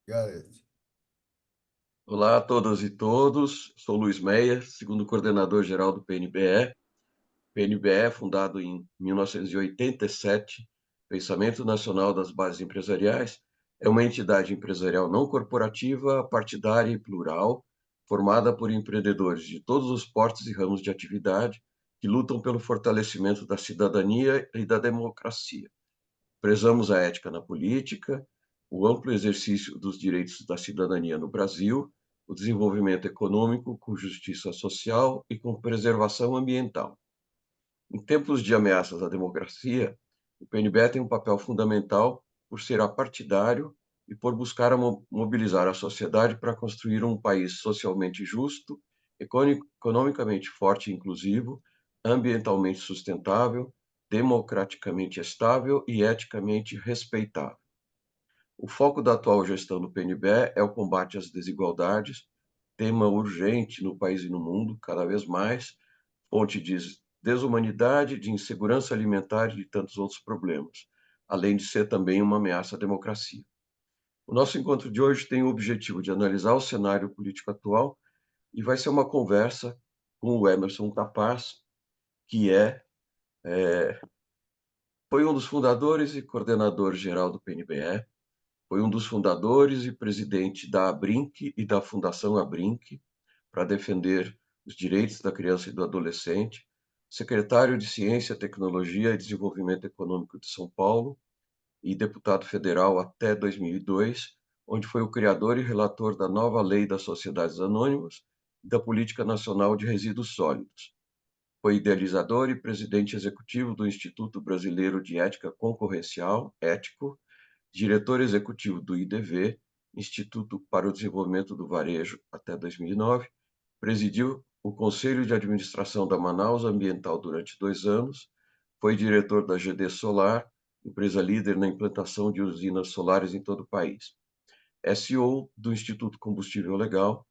Gareth. Olá a todas e todos, sou Luiz Meyer, segundo coordenador-geral do PNBE. PNBE, fundado em 1987, Pensamento Nacional das Bases Empresariais, é uma entidade empresarial não corporativa, partidária e plural, formada por empreendedores de todos os portes e ramos de atividade que lutam pelo fortalecimento da cidadania e da democracia. Prezamos a ética na política, o amplo exercício dos direitos da cidadania no Brasil, o desenvolvimento econômico com justiça social e com preservação ambiental. Em tempos de ameaças à democracia, o PNB tem um papel fundamental por ser apartidário e por buscar mobilizar a sociedade para construir um país socialmente justo, economicamente forte e inclusivo, ambientalmente sustentável, democraticamente estável e eticamente respeitável. O foco da atual gestão do PNB é o combate às desigualdades, tema urgente no país e no mundo, cada vez mais, fonte de desumanidade, de insegurança alimentar e de tantos outros problemas, além de ser também uma ameaça à democracia. O nosso encontro de hoje tem o objetivo de analisar o cenário político atual e vai ser uma conversa com o Emerson Capaz, que foi um dos fundadores e coordenador geral do PNBE, foi um dos fundadores e presidente da Abrinq e da Fundação Abrinq, para defender os direitos da criança e do adolescente, secretário de Ciência, Tecnologia e Desenvolvimento Econômico de São Paulo e deputado federal até 2002, onde foi o criador e relator da nova Lei das Sociedades Anônimas e da Política Nacional de Resíduos Sólidos. Foi idealizador e presidente executivo do Instituto Brasileiro de Ética Concorrencial, Ético, diretor executivo do IDV, Instituto para o Desenvolvimento do Varejo, até 2009, presidiu o Conselho de Administração da Manaus Ambiental durante 2 anos, foi diretor da GD Solar, empresa líder na implantação de usinas solares em todo o país. É CEO do Instituto Combustível Legal,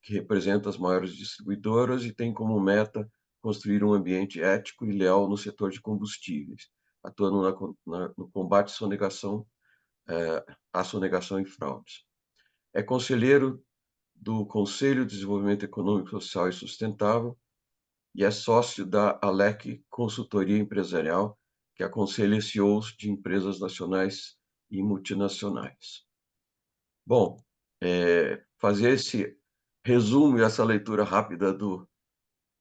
que representa as maiores distribuidoras e tem como meta construir um ambiente ético e leal no setor de combustíveis, atuando no combate à sonegação, à sonegação e fraudes. É conselheiro do Conselho de Desenvolvimento Econômico, Social e Sustentável e é sócio da ALEC Consultoria Empresarial, que aconselha CEOs de empresas nacionais e multinacionais. Bom, fazer esse resumo e essa leitura rápida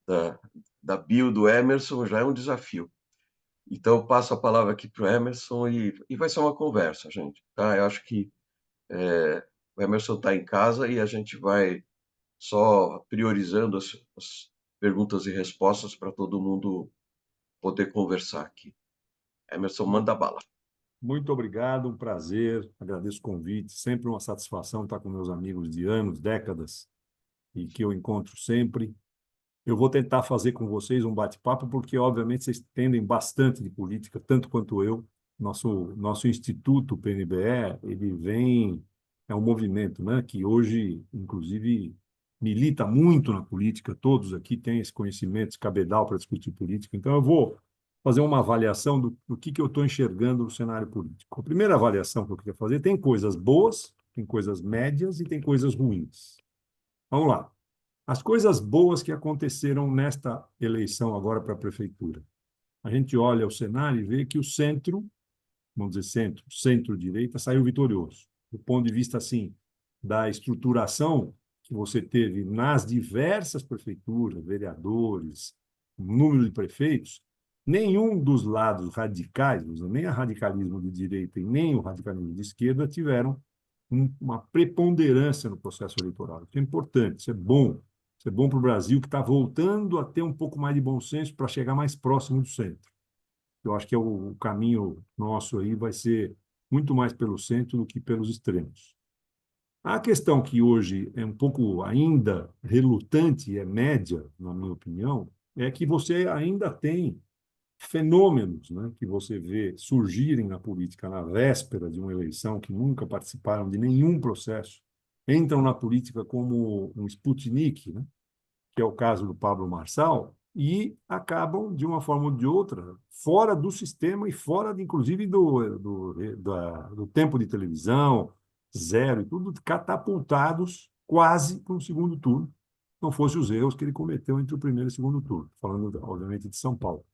da, da bio do Emerson já é um desafio. Então, eu passo a palavra aqui para o Emerson e vai ser uma conversa, gente. Tá? Eu acho que o Emerson está em casa e a gente vai só priorizando as perguntas e respostas para todo mundo poder conversar aqui. Emerson, manda bala. Muito obrigado, um prazer, agradeço o convite, sempre uma satisfação estar com meus amigos de anos, décadas, e que eu encontro sempre. Eu vou tentar fazer com vocês um bate-papo, porque, obviamente, vocês entendem bastante de política, tanto quanto eu. Nosso instituto, PNBE, ele vem, é um movimento, né, que hoje, inclusive, milita muito na política, todos aqui têm esse conhecimento, esse cabedal para discutir política. Então, eu vou fazer uma avaliação do que eu estou enxergando no cenário político. A primeira avaliação que eu queria fazer, tem coisas boas, tem coisas médias e tem coisas ruins. Vamos lá. As coisas boas que aconteceram nesta eleição agora para a prefeitura. A gente olha o cenário e vê que o centro, vamos dizer centro-direita, saiu vitorioso. Do ponto de vista, assim, da estruturação que você teve nas diversas prefeituras, vereadores, número de prefeitos, nenhum dos lados radicais, nem o radicalismo de direita e nem o radicalismo de esquerda, tiveram uma preponderância no processo eleitoral. Isso é importante, isso é bom. Isso é bom para o Brasil, que está voltando a ter um pouco mais de bom senso para chegar mais próximo do centro. Eu acho que o caminho nosso aí vai ser muito mais pelo centro do que pelos extremos. A questão que hoje é um pouco ainda relutante e é média, na minha opinião, é que você ainda tem fenômenos, né, que você vê surgirem na política na véspera de uma eleição, que nunca participaram de nenhum processo, entram na política como um Sputnik, né, que é o caso do Pablo Marçal, e acabam, de uma forma ou de outra, fora do sistema e fora, inclusive, do tempo de televisão, zero e tudo, catapultados quase para um segundo turno, não fossem os erros que ele cometeu entre o primeiro e o segundo turno, falando, obviamente, de São Paulo.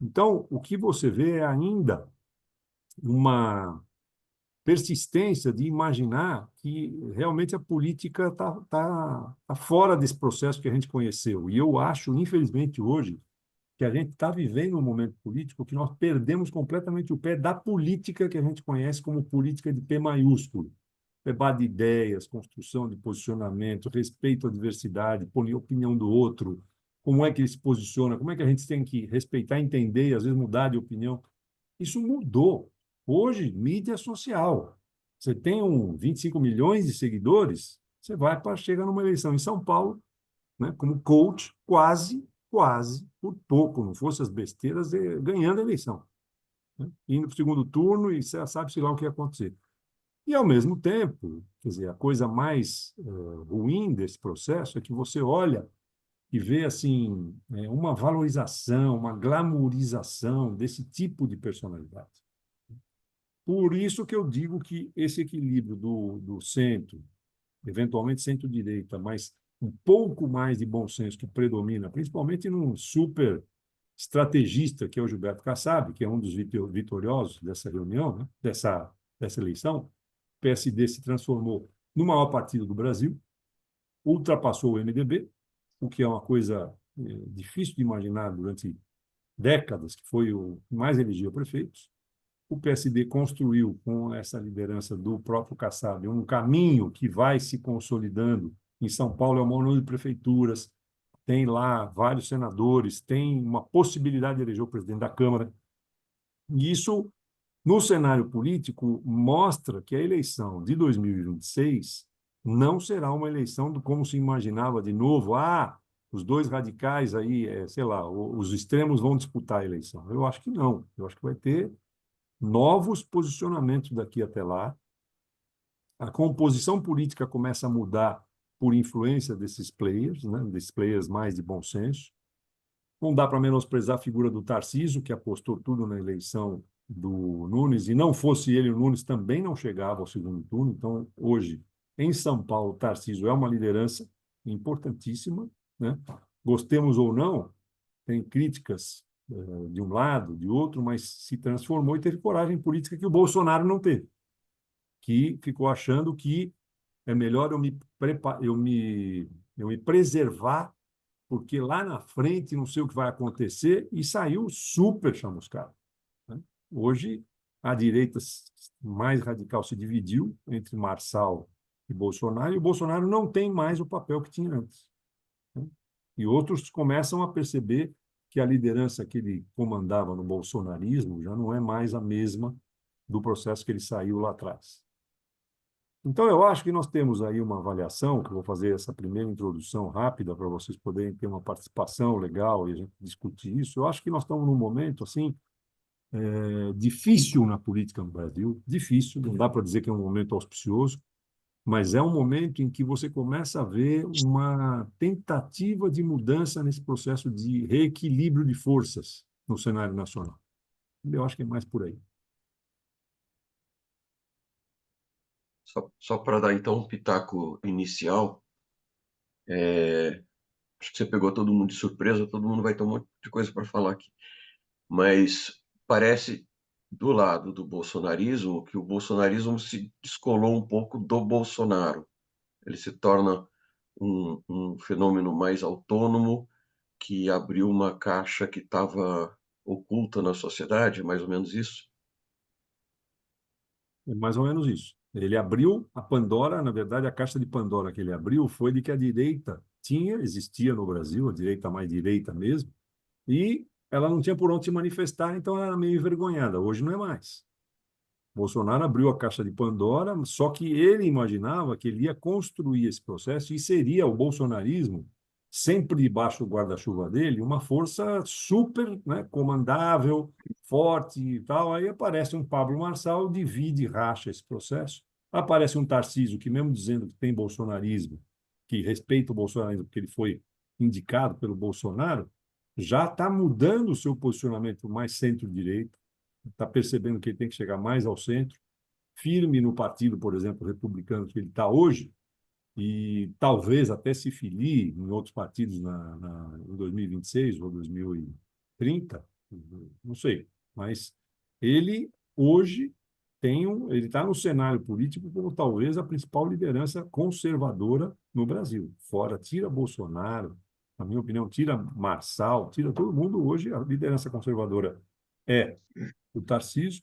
Então, o que você vê é ainda uma persistência de imaginar que realmente a política está fora desse processo que a gente conheceu. E eu acho, infelizmente, hoje, que a gente está vivendo um momento político que nós perdemos completamente o pé da política que a gente conhece como política de P maiúsculo. Debate de ideias, construção de posicionamento, respeito à diversidade, opinião do outro, como é que ele se posiciona, como é que a gente tem que respeitar, entender e às vezes mudar de opinião. Isso mudou. Hoje, mídia social. Você tem 25 milhões de seguidores, você vai para chegar numa eleição em São Paulo, né, como coach, quase, por pouco, não fosse as besteiras, ganhando a eleição. Né? Indo para o segundo turno e você sabe-se lá o que ia acontecer. E, ao mesmo tempo, quer dizer, a coisa mais ruim desse processo é que você olha e vê assim, uma valorização, uma glamourização desse tipo de personalidade. Por isso que eu digo que esse equilíbrio do centro, eventualmente centro-direita, mas um pouco mais de bom senso que predomina, principalmente num super estrategista, que é o Gilberto Kassab, que é um dos vitoriosos dessa reunião, né? dessa eleição. O PSD se transformou no maior partido do Brasil, ultrapassou o MDB, o que é uma coisa difícil de imaginar durante décadas, que foi o que mais elegia prefeitos. O PSD construiu, com essa liderança do próprio Kassab, um caminho que vai se consolidando. Em São Paulo é o maior número de prefeituras, tem lá vários senadores, tem uma possibilidade de eleger o presidente da Câmara. E isso, no cenário político, mostra que a eleição de 2026 não será uma eleição do como se imaginava de novo. Os dois radicais aí, sei lá, os extremos vão disputar a eleição. Eu acho que não. Eu acho que vai ter novos posicionamentos daqui até lá. A composição política começa a mudar por influência desses players, né, desses players mais de bom senso. Não dá para menosprezar a figura do Tarcísio, que apostou tudo na eleição do Nunes, e não fosse ele, o Nunes também não chegava ao segundo turno. Então, hoje, em São Paulo, o Tarcísio é uma liderança importantíssima, né? Gostemos ou não, tem críticas de um lado, de outro, mas se transformou e teve coragem política que o Bolsonaro não teve, que ficou achando que é melhor eu me preservar, porque lá na frente não sei o que vai acontecer, e saiu super chamuscado. Né? Hoje, a direita mais radical se dividiu entre Marçal e Bolsonaro, e o Bolsonaro não tem mais o papel que tinha antes. Né? E outros começam a perceber que a liderança que ele comandava no bolsonarismo já não é mais a mesma do processo que ele saiu lá atrás. Então, eu acho que nós temos aí uma avaliação, que eu vou fazer essa primeira introdução rápida para vocês poderem ter uma participação legal e a gente discutir isso. Eu acho que nós estamos num momento assim difícil na política no Brasil, difícil, não dá para dizer que é um momento auspicioso, mas é um momento em que você começa a ver uma tentativa de mudança nesse processo de reequilíbrio de forças no cenário nacional. Eu acho que é mais por aí. Só para dar então um pitaco inicial, acho que você pegou todo mundo de surpresa, todo mundo vai ter um monte de coisa para falar aqui. Mas parece, do lado do bolsonarismo, que o bolsonarismo se descolou um pouco do Bolsonaro. Ele se torna um fenômeno mais autônomo, que abriu uma caixa que estava oculta na sociedade, mais ou menos isso. É mais ou menos isso. Ele abriu a Pandora, na verdade, a caixa de Pandora que ele abriu foi de que a direita existia no Brasil, a direita mais direita mesmo, e ela não tinha por onde se manifestar, então ela era meio envergonhada. Hoje não é mais. Bolsonaro abriu a caixa de Pandora, só que ele imaginava que ele ia construir esse processo e seria o bolsonarismo, sempre debaixo do guarda-chuva dele, uma força super, né, comandável, forte e tal. Aí aparece um Pablo Marçal, divide e racha esse processo. Aparece um Tarcísio que, mesmo dizendo que tem bolsonarismo, que respeita o bolsonarismo, porque ele foi indicado pelo Bolsonaro, já está mudando o seu posicionamento mais centro-direita, está percebendo que ele tem que chegar mais ao centro. firme no partido, por exemplo, republicano que ele está hoje, e talvez até se filie em outros partidos em 2026 ou 2030, não sei. Mas ele hoje ele está no cenário político como talvez a principal liderança conservadora no Brasil. Fora, tira Bolsonaro, na minha opinião, tira Marçal, tira todo mundo. Hoje a liderança conservadora é o Tarcísio,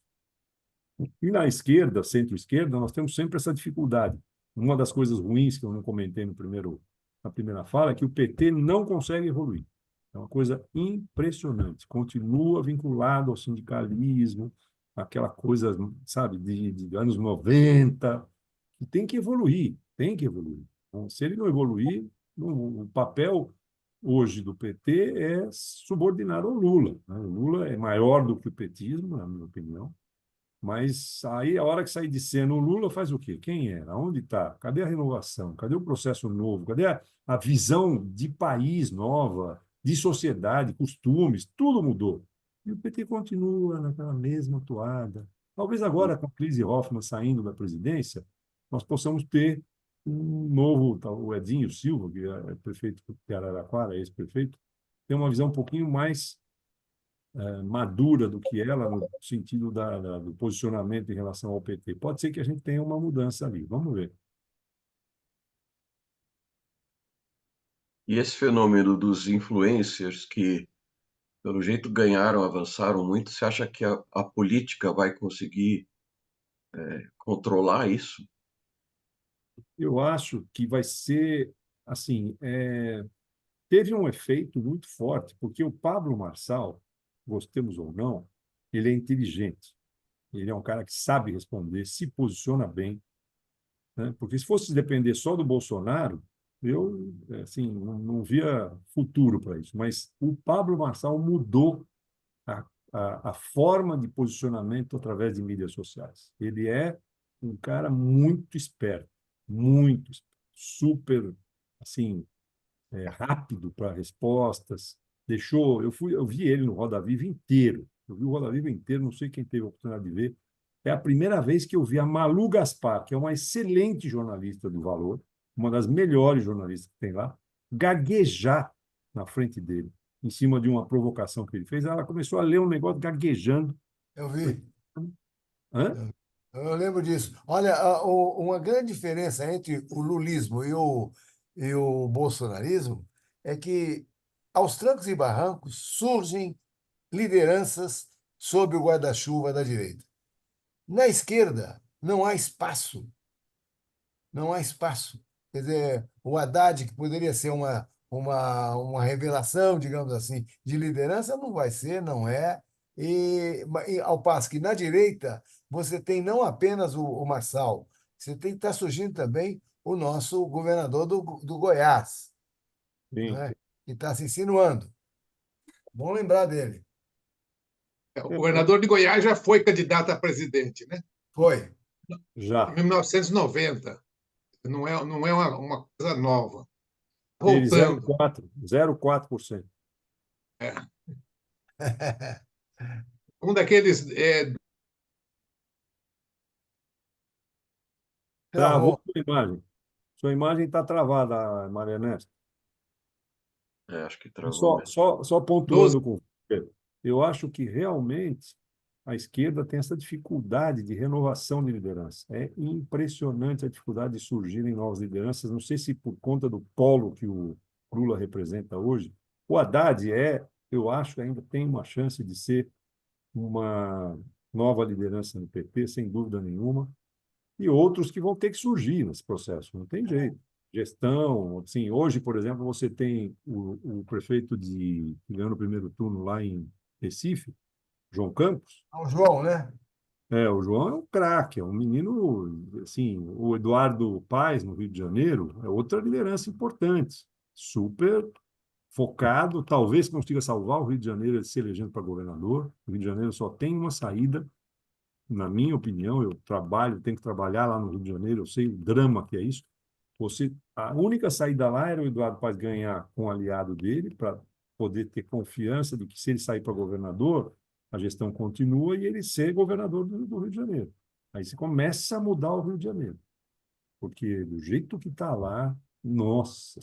e na esquerda, centro-esquerda, nós temos sempre essa dificuldade. Uma das coisas ruins que eu não comentei na primeira fala é que o PT não consegue evoluir. É uma coisa impressionante. Continua vinculado ao sindicalismo, aquela coisa, sabe, de anos 90, que tem que evoluir, tem que evoluir. Então, se ele não evoluir, o papel hoje do PT é subordinado ao Lula, né? O Lula é maior do que o petismo, na minha opinião, mas aí, a hora que sair de cena, o Lula faz o quê? Quem era? Onde está? Cadê a renovação? Cadê o processo novo? Cadê a visão de país nova, de sociedade, costumes? Tudo mudou. E o PT continua naquela mesma toada. Talvez agora, com a crise Hoffmann saindo da presidência, nós possamos ter um novo, o Edinho Silva, que é prefeito de Araraquara, ex-prefeito, tem uma visão um pouquinho mais madura do que ela, no sentido do posicionamento em relação ao PT. Pode ser que a gente tenha uma mudança ali. Vamos ver. E esse fenômeno dos influencers que, pelo jeito, ganharam, avançaram muito, você acha que a política vai conseguir controlar isso? Eu acho que vai ser assim, teve um efeito muito forte, porque o Pablo Marçal, gostemos ou não, ele é inteligente. Ele é um cara que sabe responder, se posiciona bem, né? Porque se fosse depender só do Bolsonaro, eu assim não via futuro para isso. Mas o Pablo Marçal mudou a, a forma de posicionamento através de mídias sociais. Ele é um cara muito esperto, super assim rápido para respostas. Eu vi ele no Roda Viva inteiro. Eu vi o Roda Viva inteiro, não sei quem teve a oportunidade de ver. É a primeira vez que eu vi a Malu Gaspar, que é uma excelente jornalista do Valor, uma das melhores jornalistas que tem lá, gaguejar na frente dele, em cima de uma provocação que ele fez. Ela começou a ler um negócio gaguejando. Eu Falei, vi, hã? eu lembro disso. Olha, uma grande diferença entre o lulismo e o bolsonarismo é que, aos trancos e barrancos, surgem lideranças sob o guarda-chuva da direita. Na esquerda, não há espaço. Não há espaço. Quer dizer, o Haddad, que poderia ser uma revelação, digamos assim, de liderança, não vai ser, não é. Ao passo que na direita você tem não apenas o Marçal, você tem que estar surgindo também o nosso governador do Goiás, Sim. né? Que está se insinuando. Bom lembrar dele. O governador de Goiás já foi candidato a presidente, né? Foi. Em Já. 1990. Não é uma coisa nova. Teve Voltando. 0,4%. É. Um daqueles. Travou Travou. sua imagem. Sua imagem está travada, Maria Ernesto. Acho que travou Só, mesmo. só, só 12. pontuando com você, eu acho que realmente a esquerda tem essa dificuldade de renovação de liderança. É impressionante a dificuldade de surgirem novas lideranças. Não sei se por conta do polo que o Lula representa hoje. O Haddad eu acho que ainda tem uma chance de ser uma nova liderança no PT, sem dúvida nenhuma, e outros que vão ter que surgir nesse processo, não tem jeito. Gestão, assim, hoje, por exemplo, você tem o prefeito que ganhou no primeiro turno lá em Recife, João Campos. O João, né? O João é um craque, é um menino, assim, o Eduardo Paes, no Rio de Janeiro, é outra liderança importante, super focado, talvez consiga salvar o Rio de Janeiro se elegendo para governador. O Rio de Janeiro só tem uma saída, na minha opinião, eu tenho que trabalhar lá no Rio de Janeiro, eu sei o drama que é isso. A única saída lá era o Eduardo Paes ganhar com um aliado dele, para poder ter confiança de que se ele sair para governador, a gestão continua e ele ser governador do Rio de Janeiro. Aí você começa a mudar o Rio de Janeiro. Porque do jeito que está lá, nossa.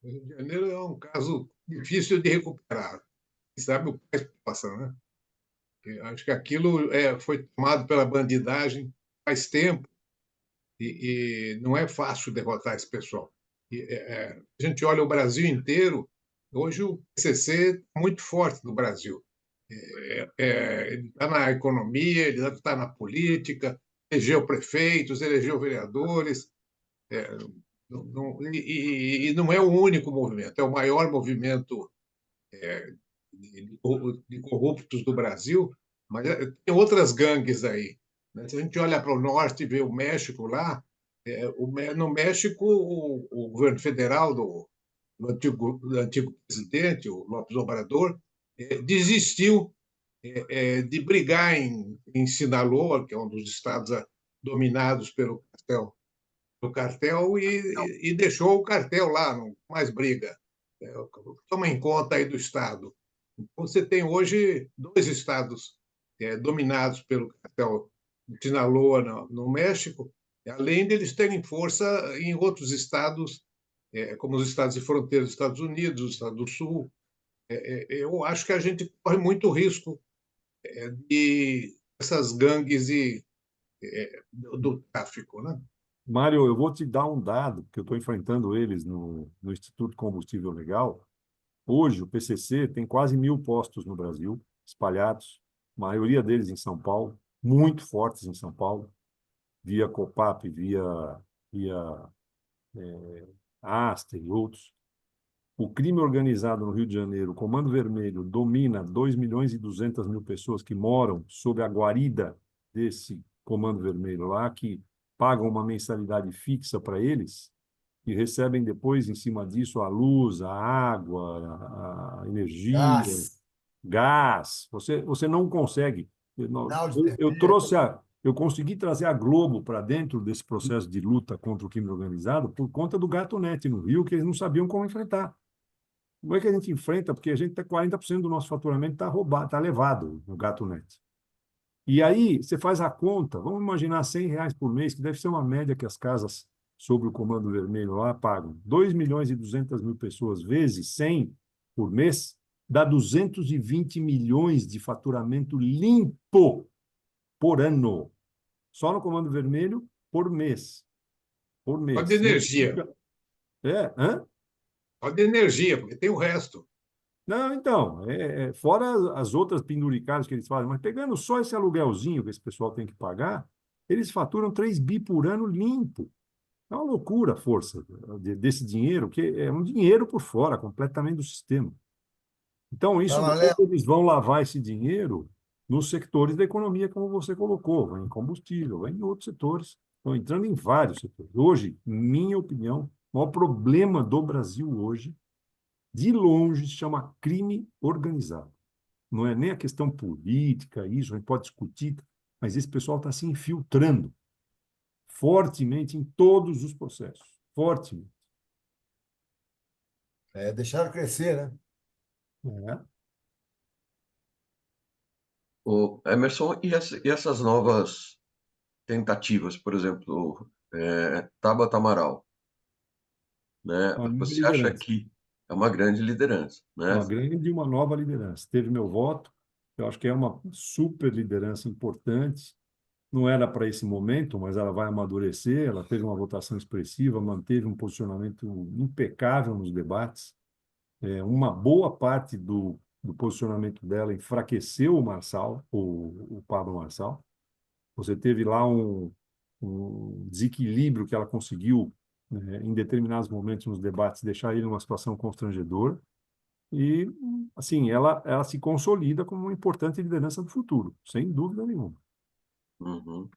O Rio de Janeiro é um caso difícil de recuperar. Sabe o que passa, né? Eu acho que aquilo foi tomado pela bandidagem faz tempo e não é fácil derrotar esse pessoal. A gente olha o Brasil inteiro, hoje o PCC é muito forte no Brasil. Ele está na economia, ele está na política, elegeu prefeitos, elegeu vereadores, e não é o único movimento, é o maior movimento de corruptos do Brasil, mas tem outras gangues aí. Né? Se a gente olha para o norte e vê o México lá, no México, o governo federal do antigo presidente, o López Obrador, desistiu de brigar em Sinaloa, que é um dos estados dominados pelo cartel, e deixou o cartel lá, não mais briga. Toma em conta aí do estado. Você tem hoje dois estados dominados pelo cartel de Sinaloa, no México, além deles terem força em outros estados, como os estados de fronteira dos Estados Unidos, os estados do Sul. Eu acho que a gente corre muito risco de essas gangues do tráfico, né? Mário, eu vou te dar um dado, porque eu estou enfrentando eles no Instituto Combustível Legal. Hoje, o PCC tem quase 1.000 postos no Brasil, espalhados, a maioria deles em São Paulo, muito fortes em São Paulo, via Copap, via Aster e outros. O crime organizado no Rio de Janeiro, o Comando Vermelho, domina 2.200.000 pessoas que moram sob a guarida desse Comando Vermelho lá, que pagam uma mensalidade fixa para eles e recebem depois, em cima disso, a luz, a água, a energia, Gás, gás. Você não consegue. sinal de Eu TV. trouxe eu consegui trazer a Globo para dentro desse processo de luta contra o crime organizado por conta do Gato Net no Rio, que eles não sabiam como enfrentar. Como é que a gente enfrenta? Porque a gente tem 40% do nosso faturamento está roubado, está levado no Gato Net. E aí, você faz a conta, vamos imaginar R$ 100 por mês, que deve ser uma média que as casas sob o Comando Vermelho lá pagam. 2.200.000 pessoas vezes 100 por mês, dá 220 milhões de faturamento limpo por ano. Só no Comando Vermelho, por mês. Por Só de mês. energia. Hã? Só de energia, porque tem o resto. Não, então, fora as outras penduricadas que eles fazem, mas pegando só esse aluguelzinho que esse pessoal tem que pagar, eles faturam 3 bi por ano limpo. É uma loucura a força desse dinheiro, que é um dinheiro por fora, completamente do sistema. Então, isso Fala, depois Léo. eles vão lavar esse dinheiro nos setores da economia, como você colocou, vai em combustível, vai em outros setores, estão entrando em vários setores. Hoje, minha opinião, o maior problema do Brasil hoje de longe, se chama crime organizado. Não é nem a questão política, isso, a gente pode discutir, mas esse pessoal está se infiltrando fortemente em todos os processos. Fortemente. Deixaram crescer, né? É. O Emerson, e essas novas tentativas, por exemplo, Tabata Amaral, né? Uma nova Você acha liderança. que é uma grande liderança, né? Uma grande e uma nova liderança. Teve meu voto, eu acho que é uma super liderança importante. Não era para esse momento, mas ela vai amadurecer. Ela teve uma votação expressiva, manteve um posicionamento impecável nos debates. Uma boa parte do posicionamento dela enfraqueceu o Marçal, o Pablo Marçal. Você teve lá um desequilíbrio que ela conseguiu, né, em determinados momentos nos debates, deixar ele numa situação constrangedora. E, assim, ela se consolida como uma importante liderança do futuro, sem dúvida nenhuma. Uhum.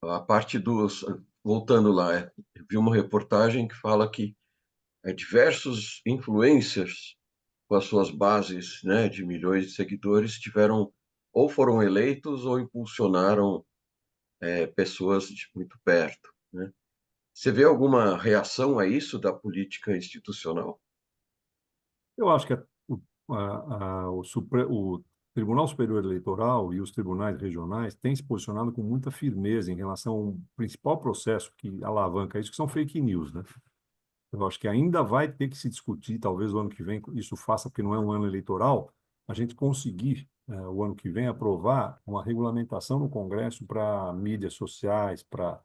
A parte dos. Voltando lá, eu vi uma reportagem que fala que diversos influencers com as suas bases, né, de milhões de seguidores tiveram ou foram eleitos ou impulsionaram pessoas de muito perto, né? Você vê alguma reação a isso da política institucional? Eu acho que o Tribunal Superior Eleitoral e os tribunais regionais têm se posicionado com muita firmeza em relação ao principal processo que alavanca isso, que são fake news, né? Eu acho que ainda vai ter que se discutir, talvez o ano que vem isso faça, porque não é um ano eleitoral, a gente conseguir, o ano que vem, aprovar uma regulamentação no Congresso para mídias sociais, para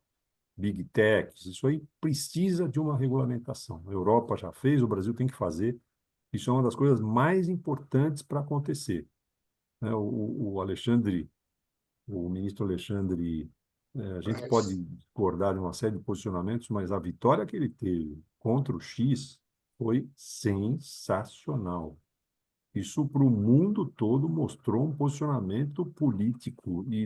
Big Techs. Isso aí precisa de uma regulamentação. A Europa já fez, o Brasil tem que fazer. Isso é uma das coisas mais importantes para acontecer, né? O Alexandre, o ministro Alexandre, a gente pode Mas, discordar de uma série de posicionamentos, mas a vitória que ele teve contra o X foi sensacional. Isso para o mundo todo mostrou um posicionamento político e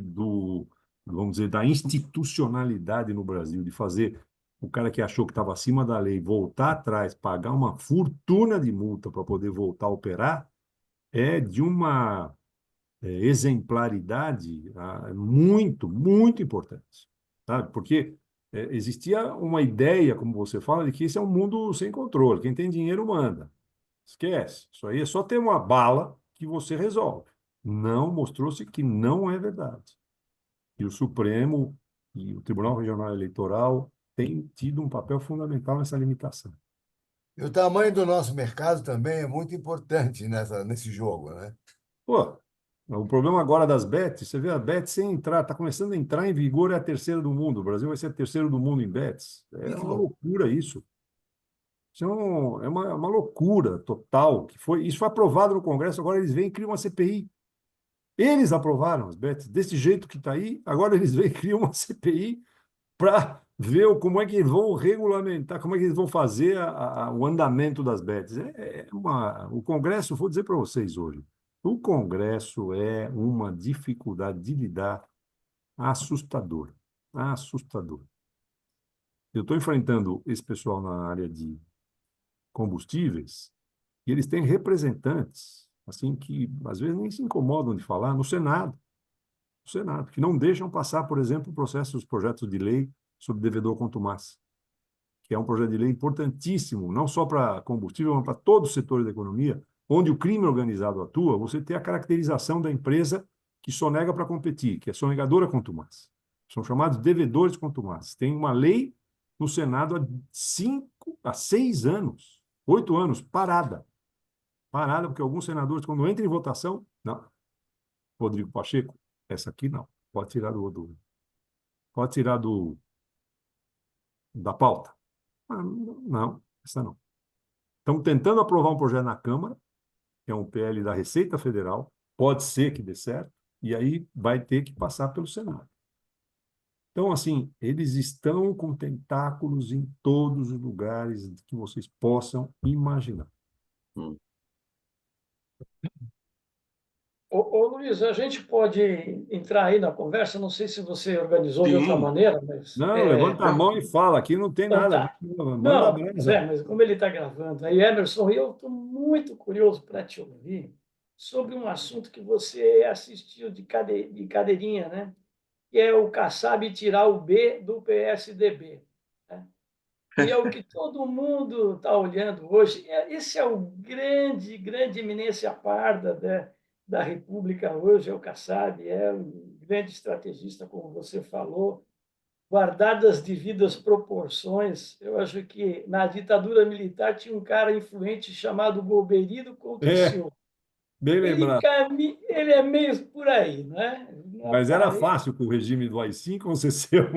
vamos dizer, da institucionalidade no Brasil, de fazer o cara que achou que estava acima da lei voltar atrás, pagar uma fortuna de multa para poder voltar a operar, é de uma exemplaridade muito, muito importante, sabe? Porque existia uma ideia, como você fala, de que esse é um mundo sem controle. Quem tem dinheiro manda. Esquece. Isso aí é só ter uma bala que você resolve. Não, mostrou-se que não é verdade. E o Supremo e o Tribunal Regional Eleitoral têm tido um papel fundamental nessa limitação. E o tamanho do nosso mercado também é muito importante nesse jogo, né? Pô, o problema agora das bets, você vê a bet sem entrar, está começando a entrar em vigor, é a terceira do mundo. O Brasil vai ser a terceira do mundo em bets. É uma Isso. loucura isso. Isso é uma loucura total. Isso foi aprovado no Congresso, agora eles vêm e criam uma CPI. Eles aprovaram as bets desse jeito que está aí, agora eles vêm e criam uma CPI para ver como é que eles vão regulamentar, como é que eles vão fazer o andamento das bets. O Congresso, vou dizer para vocês hoje, o Congresso é uma dificuldade de lidar assustadora, assustadora. Eu estou enfrentando esse pessoal na área de combustíveis e eles têm representantes, assim, que às vezes nem se incomodam de falar no Senado, que não deixam passar, por exemplo, os projetos de lei sobre devedor contumaz, que é um projeto de lei importantíssimo, não só para combustível, mas para todos os setores da economia, onde o crime organizado atua, você tem a caracterização da empresa que sonega para competir, que é sonegadora contumaz. São chamados devedores contumazes. Tem uma lei no Senado há 6 anos, 8 anos, parada. Parada, porque alguns senadores, quando entram em votação, não. Rodrigo Pacheco, essa aqui não. Pode tirar pode tirar da pauta. Ah, não, essa não. Estão tentando aprovar um projeto na Câmara, que é um PL da Receita Federal, pode ser que dê certo, e aí vai ter que passar pelo Senado. Então, assim, eles estão com tentáculos em todos os lugares que vocês possam imaginar. Hum. Luiz, a gente pode entrar aí na conversa, não sei se você organizou de outra Sim, maneira, mas Não, levanta a mão e fala, aqui não tem então nada. tá. Manda Não, Zé, brasa. mas como ele está gravando aí, Emerson, eu estou muito curioso para te ouvir sobre um assunto que você assistiu de cadeirinha, né? Que é o Kassab tirar o B do PSDB, né? E é o que todo mundo está olhando hoje. Esse é o grande eminência parda da República hoje, é o Kassab, é um grande estrategista, como você falou, guardadas as devidas proporções. Eu acho que na ditadura militar tinha um cara influente chamado Golbery Couto e É, Silva. bem lembrado. Ele é meio por aí, né? Não Mas era aparece. fácil com o regime do AI-5 você ser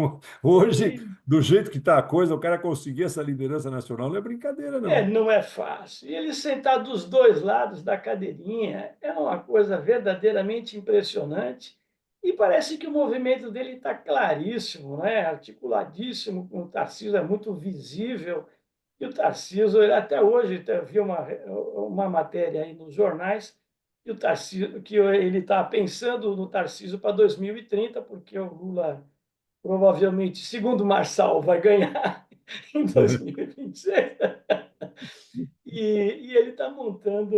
Hoje, do jeito que está a coisa, o cara conseguir essa liderança nacional não é brincadeira, não. Não é fácil. E ele sentar dos dois lados da cadeirinha é uma coisa verdadeiramente impressionante. E parece que o movimento dele está claríssimo, né? Articuladíssimo com o Tarcísio, é muito visível. E o Tarcísio, até hoje, eu vi uma matéria aí nos jornais, que, o Tarcísio, que ele está pensando no Tarcísio para 2030, porque o Lula provavelmente, segundo o Marçal, vai ganhar em 2026. E ele está montando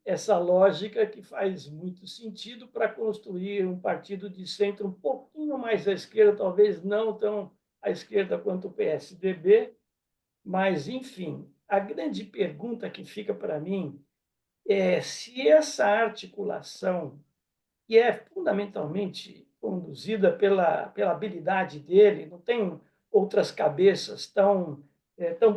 essa lógica que faz muito sentido para construir um partido de centro um pouquinho mais à esquerda, talvez não tão à esquerda quanto o PSDB, mas, enfim, a grande pergunta que fica para mim se essa articulação, que é fundamentalmente conduzida pela habilidade dele, não tem outras cabeças tão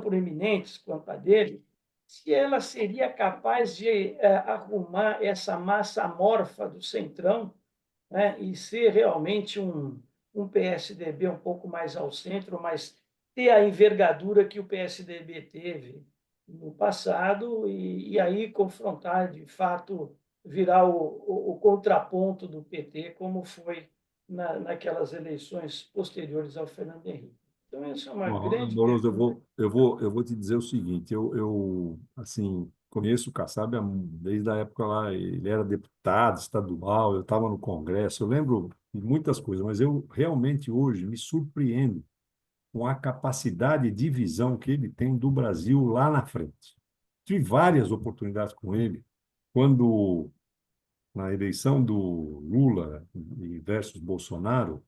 proeminentes quanto a dele, se ela seria capaz de arrumar essa massa amorfa do Centrão, né, e ser realmente um PSDB um pouco mais ao centro, mas ter a envergadura que o PSDB teve no passado e aí confrontar, de fato, virar o contraponto do PT, como foi naquelas eleições posteriores ao Fernando Henrique. Então, essa é uma grande Amoroso, pergunta. eu vou te dizer o seguinte, assim, conheço o Kassab desde a época lá, ele era deputado estadual, eu estava no Congresso, eu lembro de muitas coisas, mas eu realmente hoje me surpreendo com a capacidade de visão que ele tem do Brasil lá na frente. Tive várias oportunidades com ele, quando na eleição do Lula versus Bolsonaro,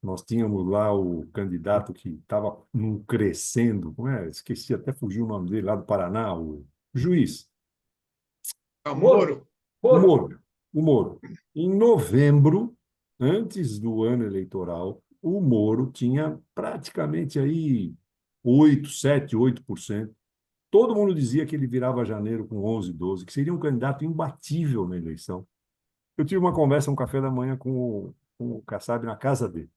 nós tínhamos lá o candidato que estava crescendo, como é? Esqueci, até fugiu o nome dele, lá do Paraná, o juiz, O Moro, Moro. o Moro, Moro. O Moro. Em novembro, antes do ano eleitoral, o Moro tinha praticamente aí 8%. Todo mundo dizia que ele virava janeiro com 11, 12, que seria um candidato imbatível na eleição. Eu tive uma conversa, um café da manhã com o Kassab na casa dele.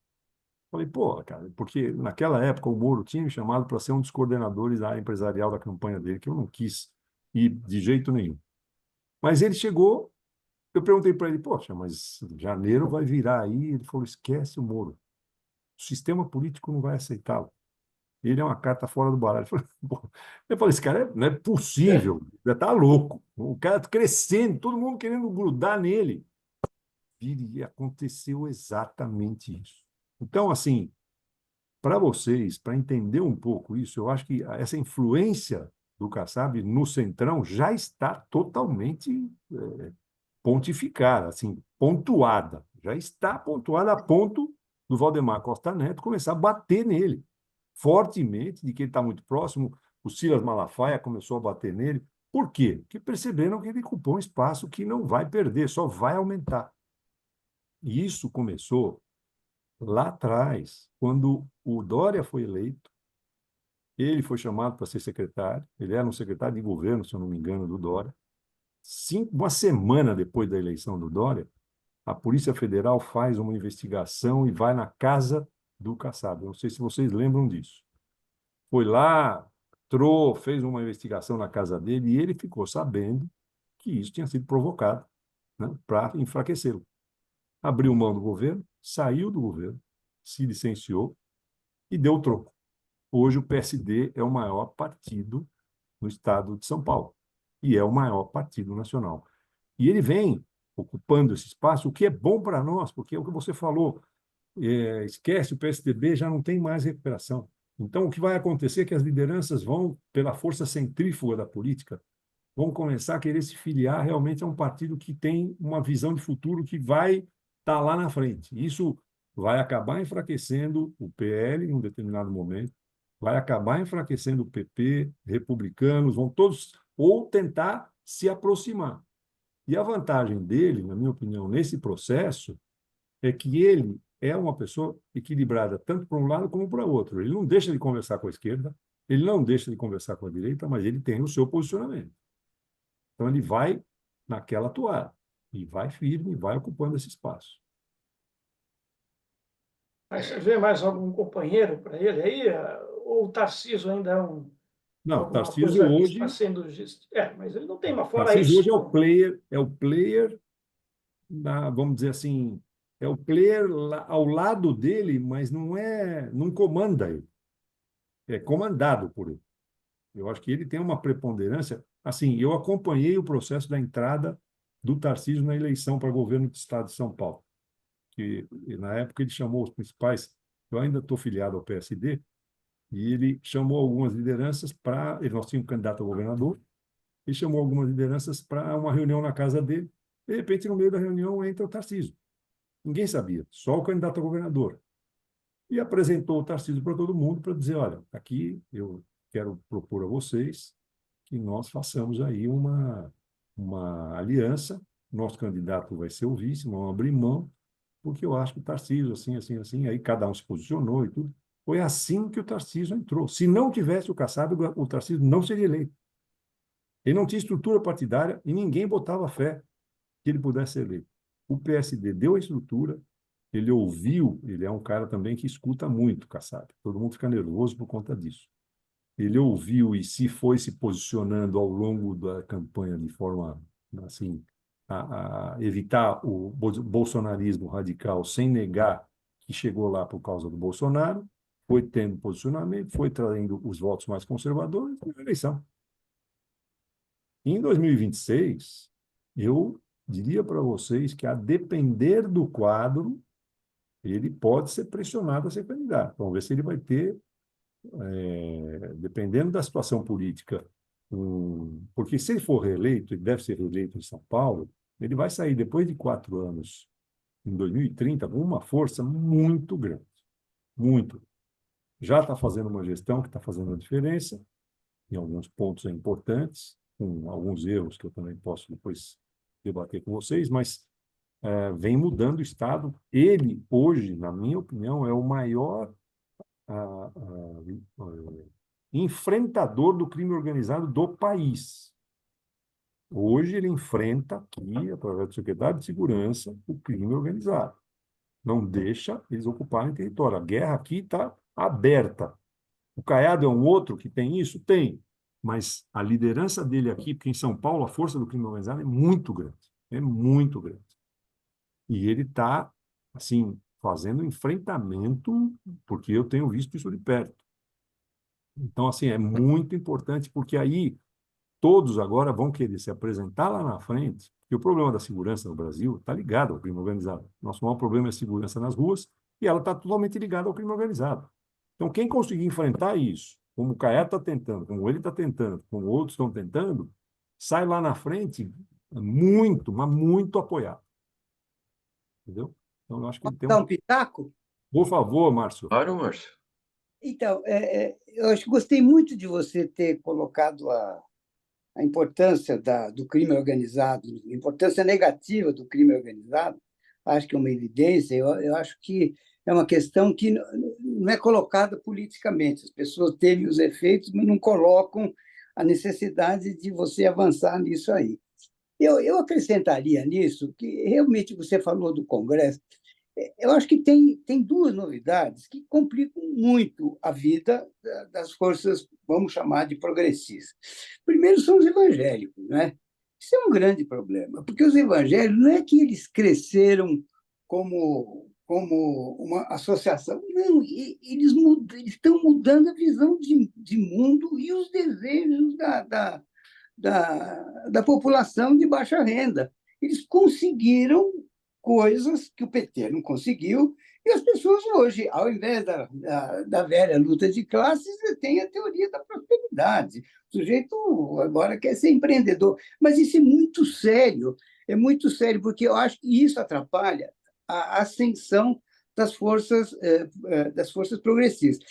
Falei, pô, cara, porque naquela época o Moro tinha me chamado para ser um dos coordenadores da área empresarial da campanha dele, que eu não quis ir de jeito nenhum. Mas ele chegou, eu perguntei para ele, poxa, mas janeiro vai virar aí. Ele falou, esquece o Moro. O sistema político não vai aceitá-lo. Ele é uma carta fora do baralho. Eu falei, esse cara não é possível, já está louco. O cara crescendo, todo mundo querendo grudar nele. E aconteceu exatamente isso. Então, assim, para vocês, para entender um pouco isso, eu acho que essa influência do Kassab no Centrão já está totalmente pontificada, assim, pontuada. Já está pontuada a ponto do Valdemar Costa Neto começar a bater nele fortemente, de que ele está muito próximo. O Silas Malafaia começou a bater nele. Por quê? Porque perceberam que ele ocupou um espaço que não vai perder, só vai aumentar. E isso começou lá atrás, quando o Dória foi eleito. Ele foi chamado para ser secretário, ele era um secretário de governo, se eu não me engano, do Dória. Uma semana depois da eleição do Dória, a Polícia Federal faz uma investigação e vai na casa do Kassab. Eu não sei se vocês lembram disso. Foi lá, entrou, fez uma investigação na casa dele e ele ficou sabendo que isso tinha sido provocado, né, para enfraquecê-lo. Abriu mão do governo, saiu do governo, se licenciou e deu o troco. Hoje o PSD é o maior partido no estado de São Paulo e é o maior partido nacional. E ele vem ocupando esse espaço, o que é bom para nós, porque é o que você falou, esquece o PSDB, já não tem mais recuperação. Então, o que vai acontecer é que as lideranças vão, pela força centrífuga da política, vão começar a querer se filiar realmente a um partido que tem uma visão de futuro que vai estar lá na frente. Isso vai acabar enfraquecendo o PL em um determinado momento, vai acabar enfraquecendo o PP, republicanos, vão todos ou tentar se aproximar. E a vantagem dele, na minha opinião, nesse processo, é que ele é uma pessoa equilibrada tanto para um lado como para o outro. Ele não deixa de conversar com a esquerda, ele não deixa de conversar com a direita, mas ele tem o seu posicionamento. Então, ele vai naquela toada, e vai firme, e vai ocupando esse espaço. Mas você vê mais algum companheiro para ele aí? Ou o Tarcísio ainda é Não, alguma Tarcísio coisa que está hoje, sendo... Mas ele não tem, mas fora Tarcísio hoje isso, não. é o player vamos dizer assim, é o player ao lado dele, mas não comanda ele, é comandado por ele. Eu acho que ele tem uma preponderância. Assim, eu acompanhei o processo da entrada do Tarcísio na eleição para governo do estado de São Paulo, que na época ele chamou os principais, eu ainda estou filiado ao PSD, e ele chamou algumas lideranças para, nós tínhamos um candidato a governador, ele chamou algumas lideranças para uma reunião na casa dele. De repente, no meio da reunião, entra o Tarcísio. Ninguém sabia, só o candidato a governador. E apresentou o Tarcísio para todo mundo para dizer, olha, aqui eu quero propor a vocês que nós façamos aí uma aliança, nosso candidato vai ser o vice, vamos abrir mão, porque eu acho que o Tarcísio, assim, aí cada um se posicionou e tudo. Foi assim que o Tarcísio entrou. Se não tivesse o Kassab, o Tarcísio não seria eleito. Ele não tinha estrutura partidária e ninguém botava fé que ele pudesse ser eleito. O PSD deu a estrutura, ele ouviu, ele é um cara também que escuta muito, Kassab. Todo mundo fica nervoso por conta disso. Ele ouviu e se foi se posicionando ao longo da campanha de forma assim a evitar o bolsonarismo radical sem negar que chegou lá por causa do Bolsonaro, foi tendo posicionamento, foi trazendo os votos mais conservadores na eleição. Em 2026, eu diria para vocês que, a depender do quadro, ele pode ser pressionado a ser candidato. Vamos ver se ele vai ter, dependendo da situação política, porque se ele for reeleito, ele deve ser reeleito em São Paulo, ele vai sair depois de 4 anos, em 2030, com uma força muito grande. Muito. Já está fazendo uma gestão que está fazendo a diferença, em alguns pontos importantes, com alguns erros que eu também posso depois debater com vocês, mas vem mudando o Estado. Ele, hoje, na minha opinião, é o maior enfrentador do crime organizado do país. Hoje ele enfrenta aqui, através do secretário de Segurança, o crime organizado. Não deixa eles ocuparem território. A guerra aqui está aberta. O Caiado é um outro que tem isso? Tem. Mas a liderança dele aqui, porque em São Paulo a força do crime organizado é muito grande. É muito grande. E ele está, assim, fazendo enfrentamento, porque eu tenho visto isso de perto. Então, assim, é muito importante, porque aí todos agora vão querer se apresentar lá na frente, porque o problema da segurança no Brasil está ligado ao crime organizado. Nosso maior problema é a segurança nas ruas, e ela está totalmente ligada ao crime organizado. Então, quem conseguir enfrentar isso, como o Caiado está tentando, como ele está tentando, como outros estão tentando, sai lá na frente muito, mas muito apoiado. Entendeu? Então, eu acho que ele tem Dar um pitaco? Por favor, Márcio. Claro, Márcio. Então, eu gostei muito de você ter colocado a importância do crime organizado, a importância negativa do crime organizado. Acho que é uma evidência. Eu acho que é uma questão que não é colocada politicamente. As pessoas temem os efeitos, mas não colocam a necessidade de você avançar nisso aí. Eu acrescentaria nisso que realmente você falou do Congresso. Eu acho que tem duas novidades que complicam muito a vida das forças, vamos chamar de progressistas. Primeiro são os evangélicos, né? Isso é um grande problema, porque os evangélicos não é que eles cresceram como uma associação, não, eles estão mudando a visão de mundo e os desejos da população de baixa renda. Eles conseguiram coisas que o PT não conseguiu, e as pessoas hoje, ao invés da velha luta de classes, tem a teoria da prosperidade. O sujeito agora quer ser empreendedor. Mas isso é muito sério, porque eu acho que isso atrapalha a ascensão das forças progressistas.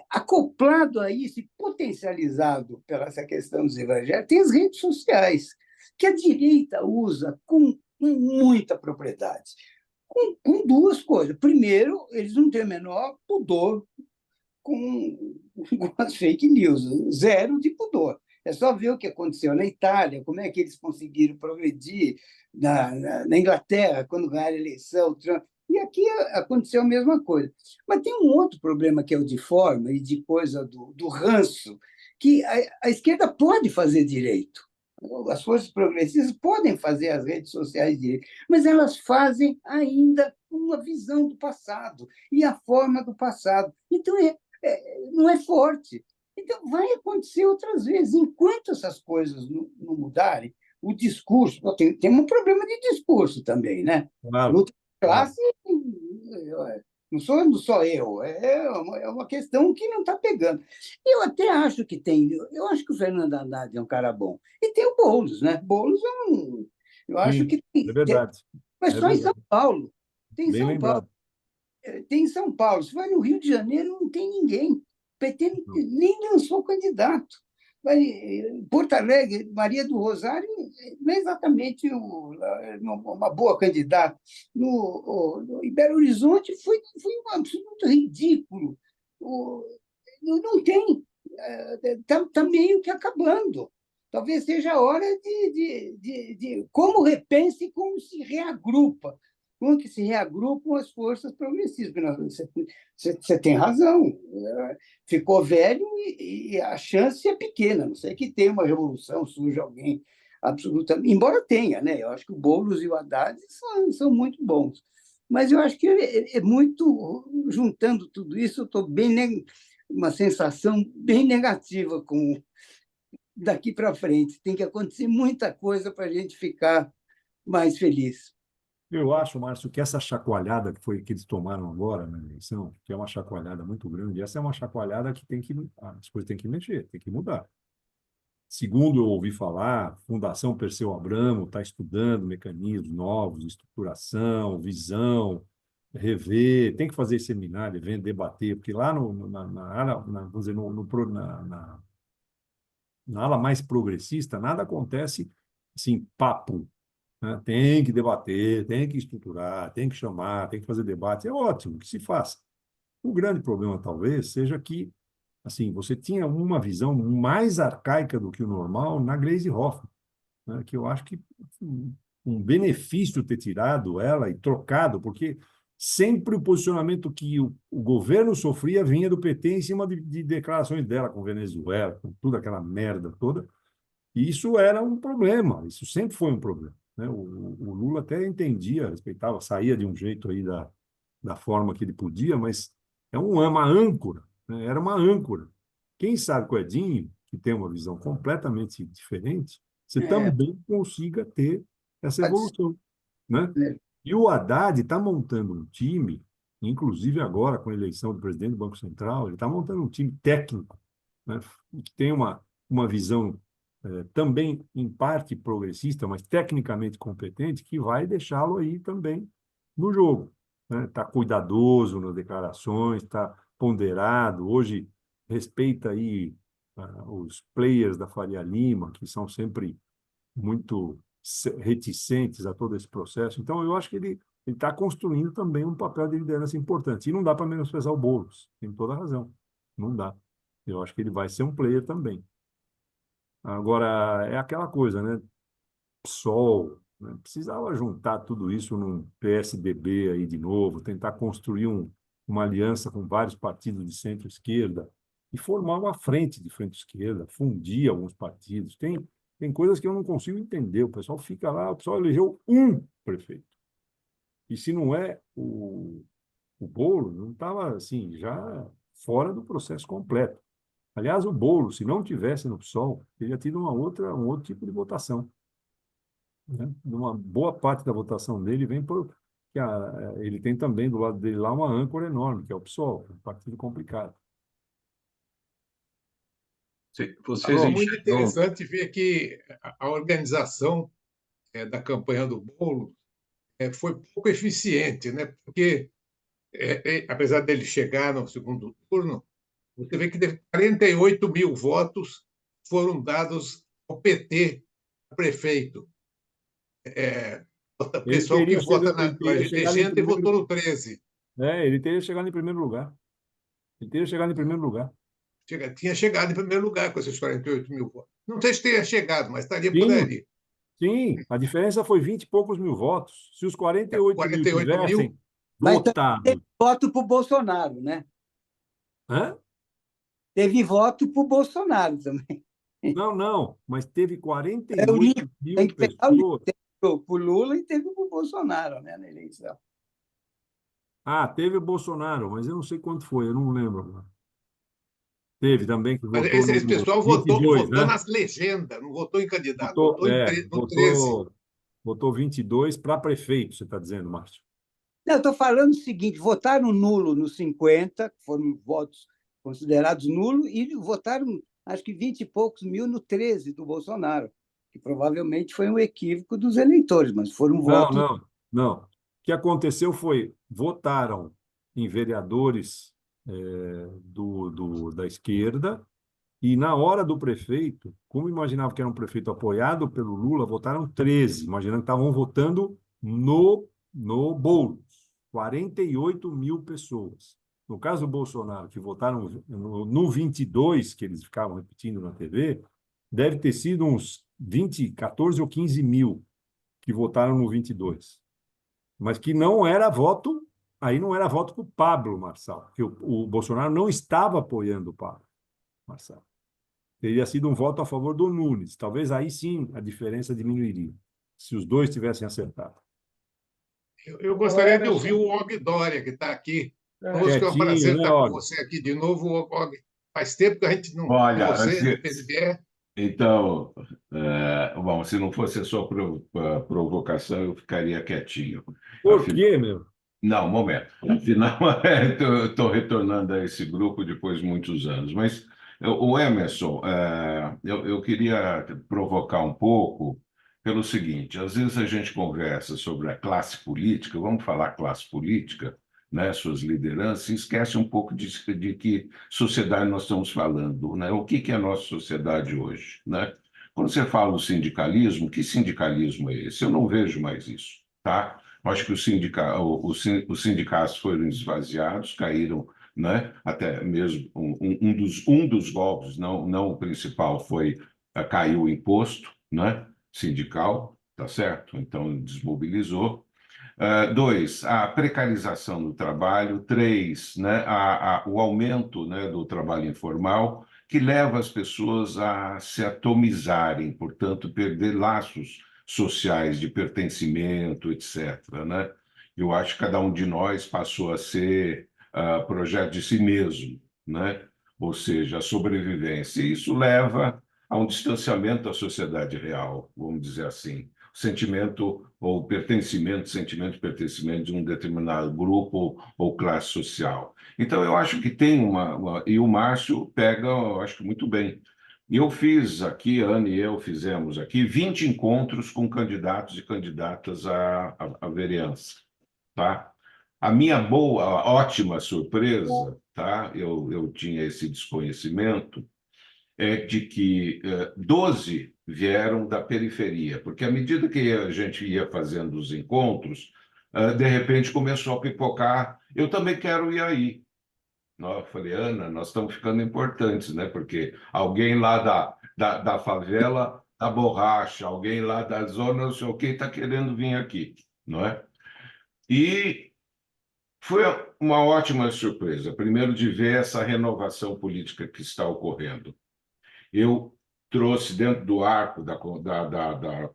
Acoplado a isso e potencializado pela essa questão dos evangélicos, tem as redes sociais, que a direita usa com muita propriedade, com duas coisas. Primeiro, eles não têm o menor pudor com as fake news, zero de pudor. É só ver o que aconteceu na Itália, como é que eles conseguiram progredir na Inglaterra, quando ganharam a eleição, Trump. E aqui aconteceu a mesma coisa. Mas tem um outro problema, que é o de forma e de coisa do ranço, que a esquerda pode fazer direito. As forças progressistas podem fazer as redes sociais direito, mas elas fazem ainda uma visão do passado e a forma do passado. Então, não é forte. Então, vai acontecer outras vezes. Enquanto essas coisas não mudarem, o discurso... Tem um problema de discurso também, né? Claro. Luta de classe, não sou só eu, é uma questão que não está pegando. Eu até acho que tem... Eu acho que o Fernando Haddad é um cara bom. E tem o Boulos, né? Boulos é um... Eu acho que tem... É verdade. Mas só em São Paulo. Tem Bem São lembrado. Paulo. Tem em São Paulo. Se vai no Rio de Janeiro, não tem ninguém. O PT nem lançou candidato. Porto Alegre, Maria do Rosário não é exatamente uma boa candidata. Em Belo Horizonte foi um absoluto ridículo. Não tem. Está meio que acabando. Talvez seja a hora de como repensa e como se reagrupa. Como que se reagrupam as forças progressistas? Você tem razão. Ficou velho e a chance é pequena. Não sei que tenha uma revolução, surja alguém absolutamente. Embora tenha, né? Eu acho que o Boulos e o Haddad são muito bons. Mas eu acho que é muito. Juntando tudo isso, eu estou bem. Uma sensação bem negativa com daqui para frente. Tem que acontecer muita coisa para a gente ficar mais feliz. Eu acho, Márcio, que essa chacoalhada que eles tomaram agora na eleição, que é uma chacoalhada muito grande, essa é uma chacoalhada que as coisas têm que mexer, tem que mudar. Segundo eu ouvi falar, a Fundação Perseu Abramo está estudando mecanismos novos, estruturação, visão, rever, tem que fazer seminário, evento, debater, porque lá na área, vamos dizer, na ala mais progressista, nada acontece assim, papo, né? Tem que debater, tem que estruturar, tem que chamar, tem que fazer debate. É ótimo que se faça. O grande problema, talvez, seja que assim, você tinha uma visão mais arcaica do que o normal na Gleisi Hoffmann, né? Que eu acho que um benefício ter tirado ela e trocado, porque sempre o posicionamento que o governo sofria vinha do PT em cima de declarações dela com Venezuela, com toda aquela merda toda. E isso era um problema, isso sempre foi um problema, né? O Lula até entendia, respeitava, saía de um jeito aí da forma que ele podia, mas é uma âncora, né? Era uma âncora. Quem sabe com o Edinho, que tem uma visão completamente diferente, você também consiga ter essa evolução, né? E o Haddad está montando um time, inclusive agora com a eleição do presidente do Banco Central, ele está montando um time técnico, né? Que tem uma visão também, em parte, progressista, mas tecnicamente competente, que vai deixá-lo aí também no jogo, né? Está cuidadoso nas declarações, está ponderado. Hoje respeita aí os players da Faria Lima, que são sempre muito reticentes a todo esse processo. Então, eu acho que ele está construindo também um papel de liderança importante. E não dá para menosprezar o Boulos, tem toda a razão. Não dá. Eu acho que ele vai ser um player também. Agora, é aquela coisa, né? PSOL, né? Precisava juntar tudo isso num PSDB aí de novo, tentar construir uma aliança com vários partidos de centro-esquerda e formar uma frente de frente-esquerda, fundir alguns partidos. Tem coisas que eu não consigo entender. O pessoal fica lá, o pessoal elegeu um prefeito. E se não é o Boulos, não estava assim, já fora do processo completo. Aliás, o Boulos, se não tivesse no PSOL, teria tido um outro tipo de votação, né? Uma boa parte da votação dele vem por que ele tem também do lado dele lá uma âncora enorme, que é o PSOL, um partido complicado. Vocês É muito enxergam... interessante ver que a organização da campanha do Boulos foi pouco eficiente, né? Porque, apesar dele chegar no segundo turno, você vê que 48 mil votos foram dados ao PT, prefeito. O pessoal que vota na legenda e votou no 13. Ele teria chegado em primeiro lugar. Ele teria chegado em primeiro lugar. Tinha chegado em primeiro lugar com esses 48 mil votos. Não sei se teria chegado, mas estaria por ali. Sim, a diferença foi 20 e poucos mil votos. Se os 48 mil tivessem votado... Teve voto para o Bolsonaro, né? Hã? Teve voto para o Bolsonaro também. Não, mas teve 48 mil pessoas. Teve para o Lula e teve para o Bolsonaro, né, na eleição. Teve o Bolsonaro, mas eu não sei quanto foi, eu não lembro agora. Teve também que Mas votou esse no pessoal 22, votou né? nas legendas, não votou em candidato, votou no 13. Votou 22 para prefeito, você está dizendo, Márcio? Não, eu estou falando o seguinte: votaram nulo nos 50, que foram votos considerados nulos, e votaram, acho que 20 e poucos mil no 13 do Bolsonaro, que provavelmente foi um equívoco dos eleitores, mas foram votos. Não. O que aconteceu foi, votaram em vereadores da esquerda E na hora do prefeito, como imaginava que era um prefeito apoiado pelo Lula, votaram 13, imaginando que estavam votando no Boulos, 48 mil pessoas. No caso do Bolsonaro, que votaram no 22, que eles ficavam repetindo na TV, deve ter sido uns 20, 14 ou 15 mil que votaram no 22. Mas que não era voto, aí não era voto para o Pablo Marçal, porque o Bolsonaro não estava apoiando o Pablo Marçal. Teria sido um voto a favor do Nunes. Talvez aí sim a diferença diminuiria, se os dois tivessem acertado. Eu gostaria de ouvir o Og Dória, que está aqui. Conosco, é um Quietinho, prazer né, estar com Og? você aqui de novo, Og. Faz tempo que a gente não. Olha, Você, do PSDB. então, bom, se não fosse a sua provocação, eu ficaria quietinho. Por quê, meu? Não, um momento. Afinal, estou retornando a esse grupo depois de muitos anos. Mas, o Emerson, eu queria provocar um pouco pelo seguinte: às vezes a gente conversa sobre a classe política, vamos falar classe política, né, suas lideranças, e esquece um pouco de que sociedade nós estamos falando, né? O que é a nossa sociedade hoje, né? Quando você fala do sindicalismo, que sindicalismo é esse? Eu não vejo mais isso, tá? Acho que os sindicatos foram esvaziados, caíram, né? Até mesmo um dos golpes, não o principal, foi caiu o imposto, né? Sindical, tá certo? Então desmobilizou. Dois, a precarização do trabalho. Três, né, o aumento, né, do trabalho informal, que leva as pessoas a se atomizarem, portanto, perder laços sociais de pertencimento, etc., né? Eu acho que cada um de nós passou a ser projeto de si mesmo, né? Ou seja, a sobrevivência. E isso leva a um distanciamento da sociedade real, vamos dizer assim, sentimento sentimento de pertencimento de um determinado grupo ou classe social. Então, eu acho que tem e o Márcio pega, eu acho que muito bem. Eu fiz aqui, a Ana e eu fizemos aqui 20 encontros com candidatos e candidatas à vereança, tá? A minha ótima surpresa, tá? Eu tinha esse desconhecimento, é de que 12 vieram da periferia, porque à medida que a gente ia fazendo os encontros, de repente começou a pipocar, eu também quero ir aí. Eu falei, Ana, nós estamos ficando importantes, né? Porque alguém lá da favela da borracha, alguém lá da zona, não sei o que, está querendo vir aqui, não é? E foi uma ótima surpresa, primeiro de ver essa renovação política que está ocorrendo. Eu trouxe dentro do arco da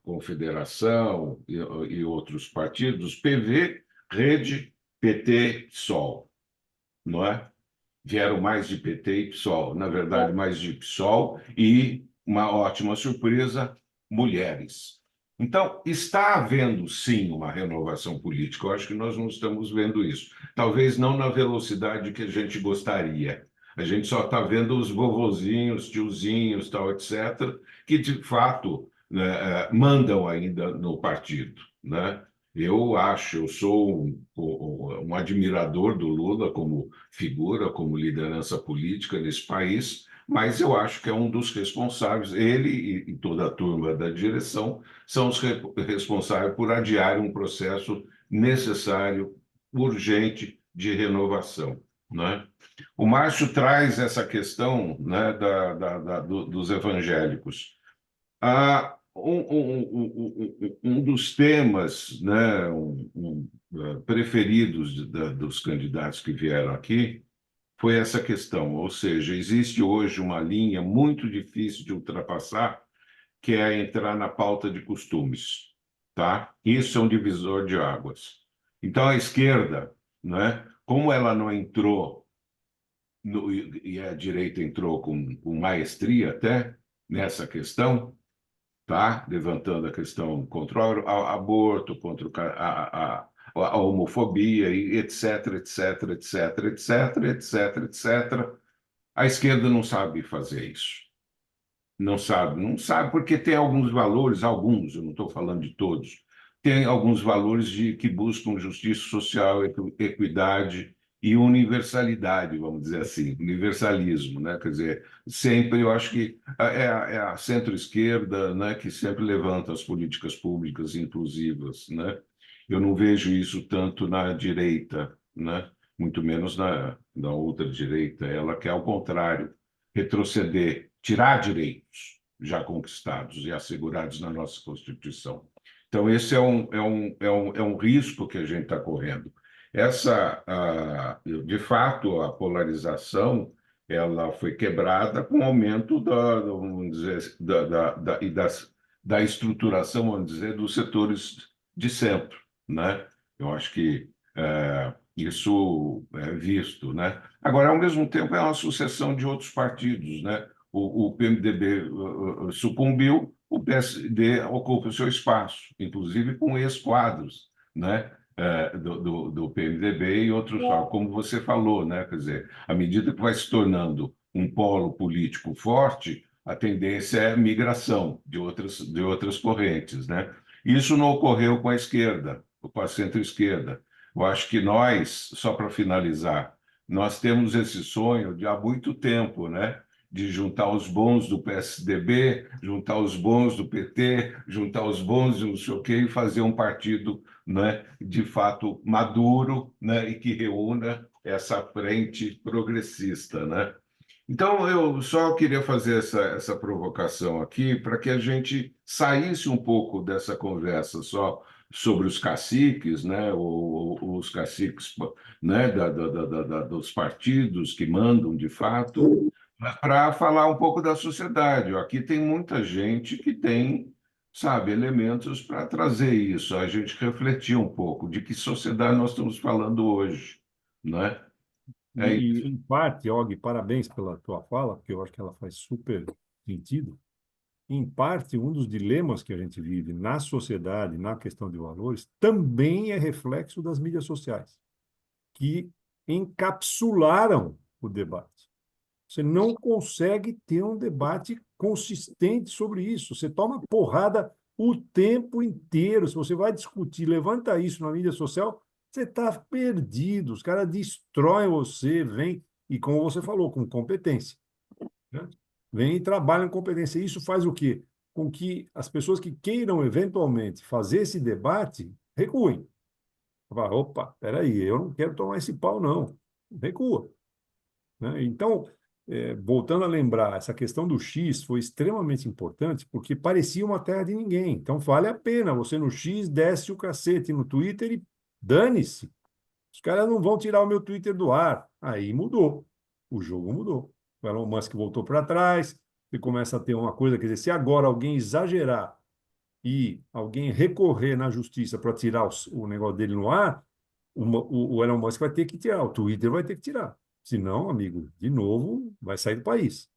Confederação e outros partidos, PV, Rede, PT, PSOL, não é? Vieram mais de PT e PSOL, na verdade, mais de PSOL e, uma ótima surpresa, mulheres. Então, está havendo, sim, uma renovação política. Eu acho que nós não estamos vendo isso. Talvez não na velocidade que a gente gostaria. A gente só está vendo os vovozinhos, tiozinhos, tal, etc., que, de fato, né, mandam ainda no partido, né? Eu sou um admirador do Lula como figura, como liderança política nesse país, mas eu acho que é um dos responsáveis, ele e toda a turma da direção, são os responsáveis por adiar um processo necessário, urgente, de renovação, né? O Márcio traz essa questão, né, dos evangélicos. Um dos temas, né, preferidos dos candidatos que vieram aqui foi essa questão, ou seja, existe hoje uma linha muito difícil de ultrapassar, que é entrar na pauta de costumes, tá? Isso é um divisor de águas. Então, a esquerda, né, como ela não entrou, e a direita entrou com maestria até nessa questão, tá? Levantando a questão contra o aborto, contra a homofobia, e etc, etc, etc, etc, etc, etc. A esquerda não sabe fazer isso. Não sabe porque tem alguns valores, alguns, eu não estou falando de todos, tem alguns valores que buscam justiça social, equidade e universalidade, vamos dizer assim, universalismo, né? Quer dizer, sempre eu acho que é a centro-esquerda, né, que sempre levanta as políticas públicas inclusivas, né? Eu não vejo isso tanto na direita, né? Muito menos na outra direita. Ela quer, ao contrário, retroceder, tirar direitos já conquistados e assegurados na nossa Constituição. Então, esse é um risco que a gente está correndo. De fato, a polarização ela foi quebrada com o aumento vamos dizer, da estruturação, vamos dizer, dos setores de centro, né? Eu acho que isso é visto, né? Agora, ao mesmo tempo, é uma sucessão de outros partidos, né? O PMDB sucumbiu, o PSD ocupa o seu espaço, inclusive com ex-quadros, né? Do PMDB e outros, como você falou, né? Quer dizer, à medida que vai se tornando um polo político forte, a tendência é a migração de outras correntes, né? Isso não ocorreu com a esquerda, com a centro-esquerda. Eu acho que nós, só para finalizar, nós temos esse sonho de há muito tempo, né? De juntar os bons do PSDB, juntar os bons do PT, juntar os bons de não sei o quê e fazer um partido, né, de fato maduro, né, e que reúna essa frente progressista, né? Então, eu só queria fazer essa provocação aqui para que a gente saísse um pouco dessa conversa só sobre os caciques, né, os caciques, né, dos partidos que mandam de fato, para falar um pouco da sociedade. Aqui tem muita gente que tem, sabe, elementos para trazer isso, a gente refletir um pouco de que sociedade nós estamos falando hoje, né? É isso. Em parte, Og, parabéns pela tua fala, porque eu acho que ela faz super sentido. Em parte, um dos dilemas que a gente vive na sociedade, na questão de valores, também é reflexo das mídias sociais, que encapsularam o debate. Você não consegue ter um debate consistente sobre isso. Você toma porrada o tempo inteiro. Se você vai discutir, levanta isso na mídia social, você está perdido. Os caras destroem você, vem, e como você falou, com competência, né? Vem e trabalham com competência. Isso faz o quê? Com que as pessoas que queiram eventualmente fazer esse debate recuem. Fala, opa, peraí, eu não quero tomar esse pau, não. Recua, né? Então, voltando a lembrar, essa questão do X foi extremamente importante porque parecia uma terra de ninguém. Então, vale a pena. Você no X desce o cacete no Twitter e dane-se. Os caras não vão tirar o meu Twitter do ar. Aí mudou. O jogo mudou. O Elon Musk voltou para trás. Você começa a ter uma coisa, quer dizer, se agora alguém exagerar e alguém recorrer na justiça para tirar o negócio dele no ar, o Elon Musk vai ter que tirar, o Twitter vai ter que tirar. Senão, amigo, de novo, vai sair do país.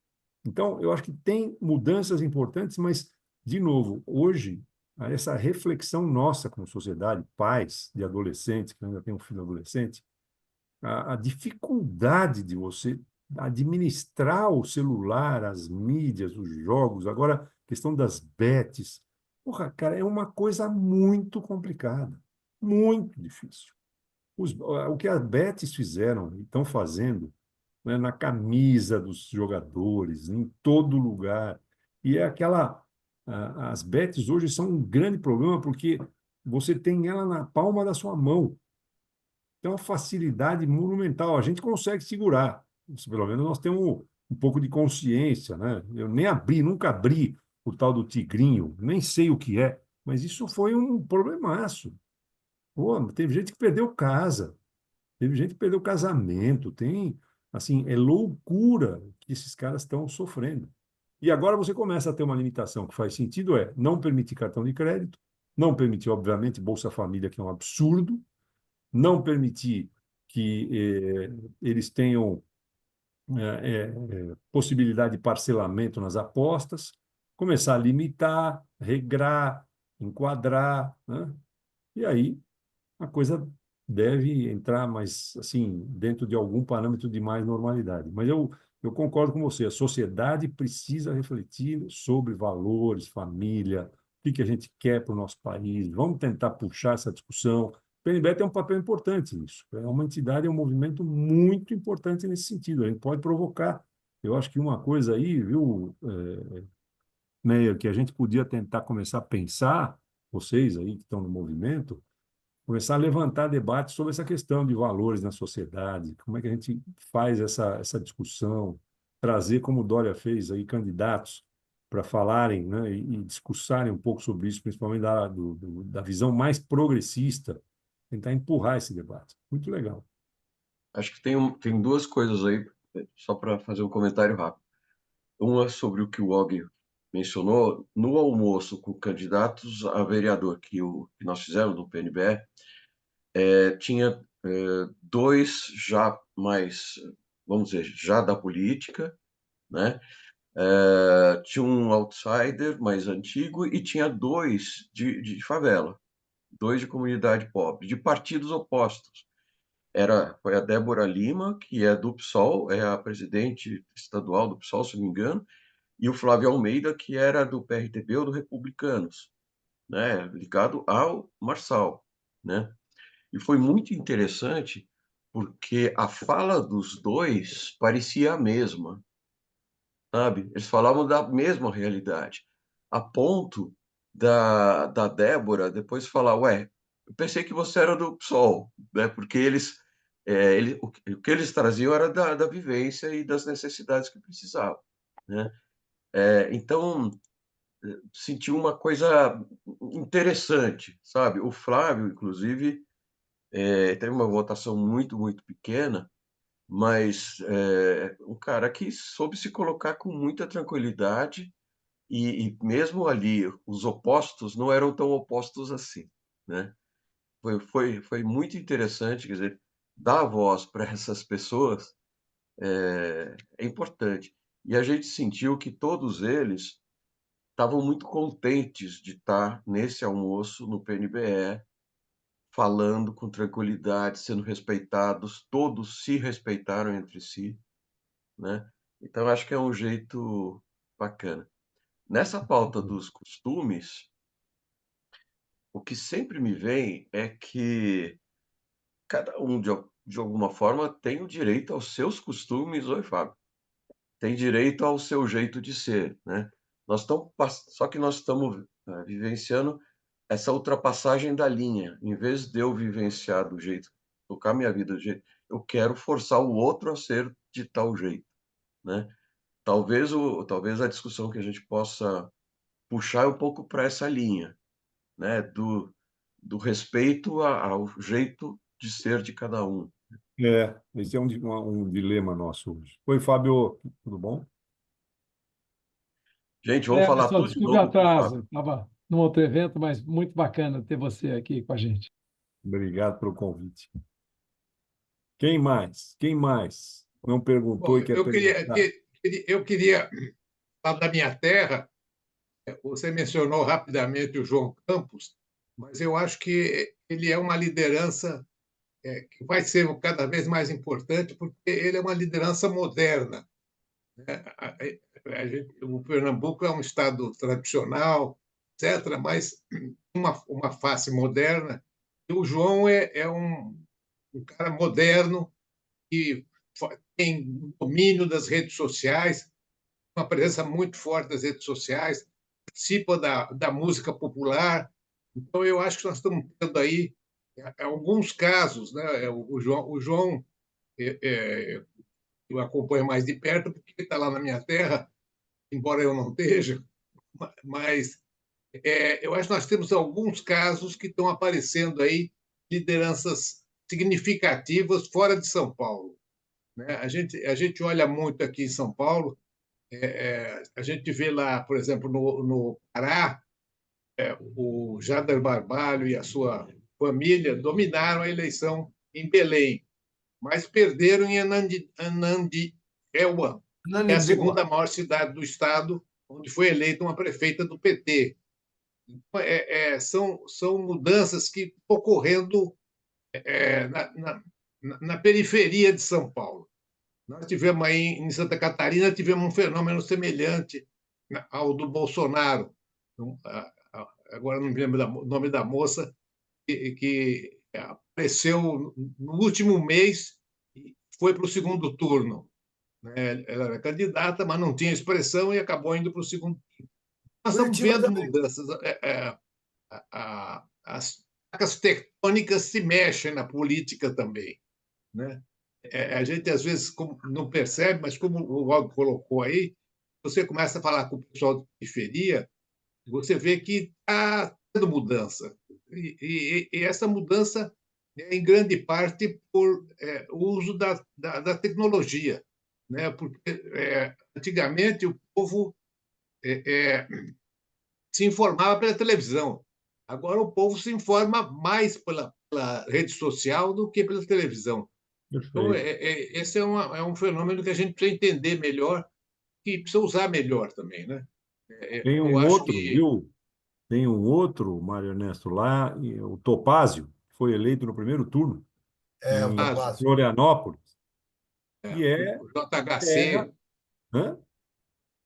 Então, eu acho que tem mudanças importantes, mas, de novo, hoje, essa reflexão nossa como sociedade, pais de adolescentes, que ainda tem um filho adolescente, a dificuldade de você administrar o celular, as mídias, os jogos, agora a questão das bets. Porra, cara, é uma coisa muito complicada, muito difícil. O que as bets fizeram e estão fazendo, né, na camisa dos jogadores, em todo lugar, e é aquela. As bets hoje são um grande problema porque você tem ela na palma da sua mão. Tem uma facilidade monumental. A gente consegue segurar. Pelo menos nós temos um pouco de consciência, né? Eu nem abri, nunca abri o tal do tigrinho, nem sei o que é, mas isso foi um problemaço. Pô, teve gente que perdeu casa, teve gente que perdeu casamento, tem, assim, é loucura que esses caras estão sofrendo. E agora você começa a ter uma limitação que faz sentido, não permitir cartão de crédito, não permitir, obviamente, Bolsa Família, que é um absurdo, não permitir que eles tenham possibilidade de parcelamento nas apostas, começar a limitar, regrar, enquadrar, né? E aí a coisa deve entrar mais, assim, dentro de algum parâmetro de mais normalidade. Mas eu concordo com você, a sociedade precisa refletir sobre valores, família, o que a gente quer para o nosso país. Vamos tentar puxar essa discussão, PNB tem um papel importante nisso. É uma entidade, é um movimento muito importante nesse sentido. A gente pode provocar. Eu acho que uma coisa aí, viu, Meyer, que a gente podia tentar começar a pensar, vocês aí que estão no movimento, começar a levantar debate sobre essa questão de valores na sociedade, como é que a gente faz essa discussão, trazer, como o Dória fez, aí, candidatos para falarem, né, e discursarem um pouco sobre isso, principalmente da visão mais progressista, tentar empurrar esse debate. Muito legal. Acho que tem duas coisas aí, só para fazer um comentário rápido. Uma sobre o que o Og mencionou, no almoço com candidatos a vereador que nós fizemos no PNBE, tinha dois já mais, vamos dizer, já da política, né? Tinha um outsider mais antigo e tinha dois de favela, dois de comunidade pobre, de partidos opostos. Foi a Débora Lima, que é do PSOL, é a presidente estadual do PSOL, se não me engano, e o Flávio Almeida, que era do PRTB ou do Republicanos, né, ligado ao Marçal, né? E foi muito interessante porque a fala dos dois parecia a mesma, sabe? Eles falavam da mesma realidade, a ponto da Débora depois falar, ué, eu pensei que você era do PSOL, né? Porque o que eles traziam era da vivência e das necessidades que precisavam, né? Então, senti uma coisa interessante, sabe? O Flávio, inclusive, teve uma votação muito, muito pequena, mas um cara que soube se colocar com muita tranquilidade e mesmo ali os opostos não eram tão opostos assim, né? Foi muito interessante, quer dizer, dar voz para essas pessoas é importante. E a gente sentiu que todos eles estavam muito contentes de estar nesse almoço no PNBE, falando com tranquilidade, sendo respeitados, todos se respeitaram entre si, né? Então, acho que é um jeito bacana. Nessa pauta dos costumes, o que sempre me vem é que cada um, de alguma forma, tem o direito aos seus costumes, oi, Fábio, tem direito ao seu jeito de ser, né? Só que nós estamos vivenciando essa ultrapassagem da linha. Em vez de eu vivenciar do jeito, tocar minha vida do jeito, eu quero forçar o outro a ser de tal jeito, né? Talvez a discussão que a gente possa puxar um pouco para essa linha, né? Do respeito ao jeito de ser de cada um. Esse é um dilema nosso hoje. Oi, Fábio, tudo bom? Gente, vamos falar Pessoal, tudo de desculpe o novo, viu, atraso. Fábio? Estava num outro evento, mas muito bacana ter você aqui com a gente. Obrigado pelo convite. Quem mais? Quem mais não Bom, perguntou e quer perguntar? eu queria falar da minha terra. Você mencionou rapidamente o João Campos, mas eu acho que ele é uma liderança que vai ser cada vez mais importante, porque ele é uma liderança moderna, né? O Pernambuco é um estado tradicional, etc., mas uma face moderna. E o João é um cara moderno que tem domínio das redes sociais, uma presença muito forte das redes sociais, participa da música popular. Então, eu acho que nós estamos tendo aí alguns casos, né? O João eu acompanho mais de perto, porque ele está lá na minha terra, embora eu não esteja, mas eu acho que nós temos alguns casos que estão aparecendo aí, lideranças significativas fora de São Paulo, né? A gente olha muito aqui em São Paulo, a gente vê lá, por exemplo, no Pará, o Jader Barbalho e a sua família dominaram a eleição em Belém, mas perderam em Ananindeua, que é a Ananindeua. segunda maior cidade do estado, onde foi eleita uma prefeita do PT. São mudanças que estão ocorrendo na periferia de São Paulo. Nós tivemos aí em Santa Catarina, tivemos um fenômeno semelhante ao do Bolsonaro. Agora não me lembro o nome da moça, que apareceu no último mês e foi para o segundo turno, né? Ela era candidata, mas não tinha expressão e acabou indo para o segundo turno. Nós estamos Curitiba vendo também. mudanças. As placas tectônicas se mexem na política também, né? A gente, às vezes, não percebe, mas como o Og colocou aí, você começa a falar com o pessoal de periferia, você vê que está tendo mudança. E essa mudança é, em grande parte, por o uso da tecnologia, né? Porque antigamente o povo se informava pela televisão. Agora o povo se informa mais pela rede social do que pela televisão. Então, Perfeito. esse é um fenômeno que a gente precisa entender melhor e precisa usar melhor também, né? Tem Eu um acho outro, que viu? Tem um outro, Mário Ernesto, lá, o Topázio, que foi eleito no primeiro turno, É, o em Topázio. Florianópolis, é, que é o JHC, terra, hã?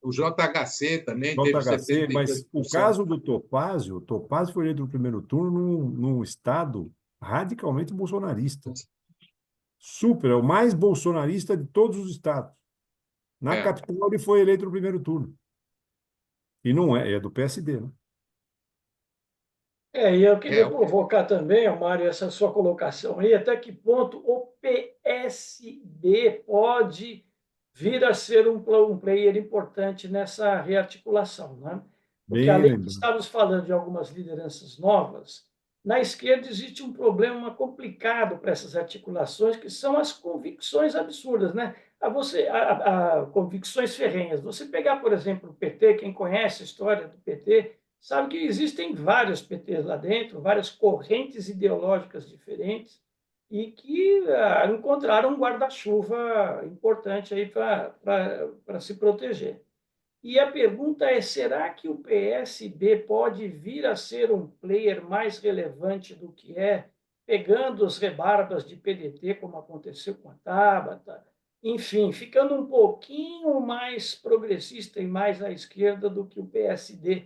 o JHC também teve JHC, 70 e mas tantos o por cento. caso do Topázio, o Topázio foi eleito no primeiro turno num estado radicalmente bolsonarista. Super, é o mais bolsonarista de todos os estados. Na É, capital, ele foi eleito no primeiro turno. E não é do PSD, né? E eu é, queria provocar também, Mário, essa sua colocação aí, até que ponto o PSD pode vir a ser um player importante nessa rearticulação, né? Porque, Bem além de lembrado. estarmos falando de algumas lideranças novas, na esquerda existe um problema complicado para essas articulações, que são as convicções absurdas, né? A convicções ferrenhas. Você pegar, por exemplo, o PT, quem conhece a história do PT, sabe que existem vários PTs lá dentro, várias correntes ideológicas diferentes, e que encontraram um guarda-chuva importante aí para se proteger. E a pergunta é: será que o PSB pode vir a ser um player mais relevante do que é, pegando as rebarbas de PDT, como aconteceu com a Tabata, enfim, ficando um pouquinho mais progressista e mais à esquerda do que o PSD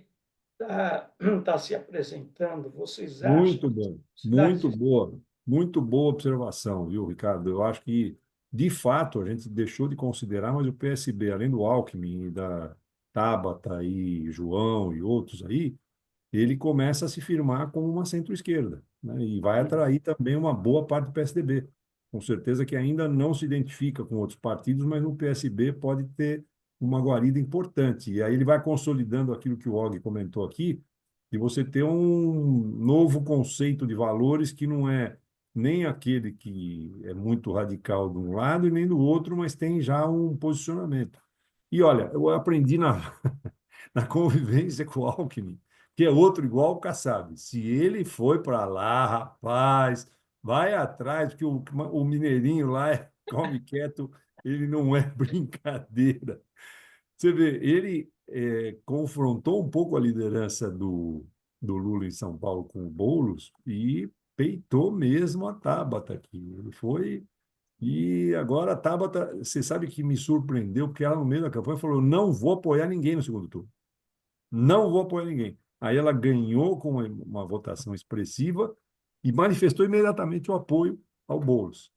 está se apresentando? Vocês acham Muito que bom, cidades... muito boa observação, viu, Ricardo? Eu acho que, de fato, a gente deixou de considerar, mas o PSB, além do Alckmin e da Tabata e João e outros aí, ele começa a se firmar como uma centro-esquerda, né? E vai atrair também uma boa parte do PSDB. Com certeza que ainda não se identifica com outros partidos, mas no PSB pode ter uma guarida importante. E aí ele vai consolidando aquilo que o Og comentou aqui, de você ter um novo conceito de valores que não é nem aquele que é muito radical de um lado e nem do outro, mas tem já um posicionamento. E olha, eu aprendi na convivência com o Alckmin, que é outro igual o Kassab. Se ele foi para lá, rapaz, vai atrás, porque o mineirinho lá come quieto, ele não é brincadeira. Você vê, ele confrontou um pouco a liderança do Lula em São Paulo com o Boulos e peitou mesmo a Tabata aqui. Ele foi. E agora a Tabata, você sabe que me surpreendeu, porque ela, no meio da campanha, falou: não vou apoiar ninguém no segundo turno. Não vou apoiar ninguém. Aí ela ganhou com uma votação expressiva e manifestou imediatamente o apoio ao Boulos.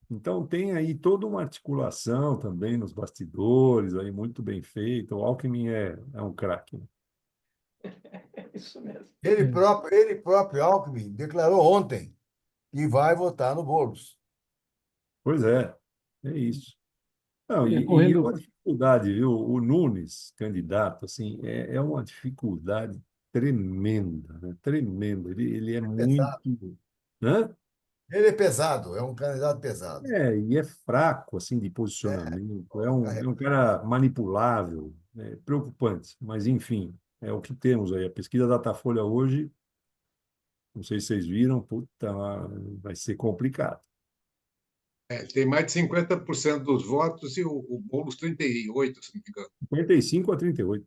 Então, tem aí toda uma articulação também nos bastidores, aí muito bem feita. O Alckmin é um craque, né? É isso mesmo. Ele próprio, Alckmin, declarou ontem que vai votar no Boulos. Pois é isso. Não, e uma Correndo, dificuldade, viu? O Nunes, candidato, assim, é uma dificuldade tremenda, né? Tremenda. Ele é Pesado. muito. Hã? Ele é pesado, é um candidato pesado. E é fraco, assim, de É, posicionamento. É um cara manipulável, né? Preocupante. Mas, enfim, é o que temos aí. A pesquisa Datafolha hoje, não sei se vocês viram, puta, vai ser complicado. tem mais de 50% dos votos e o Boulos 38%, se não me engano. 55 a 38.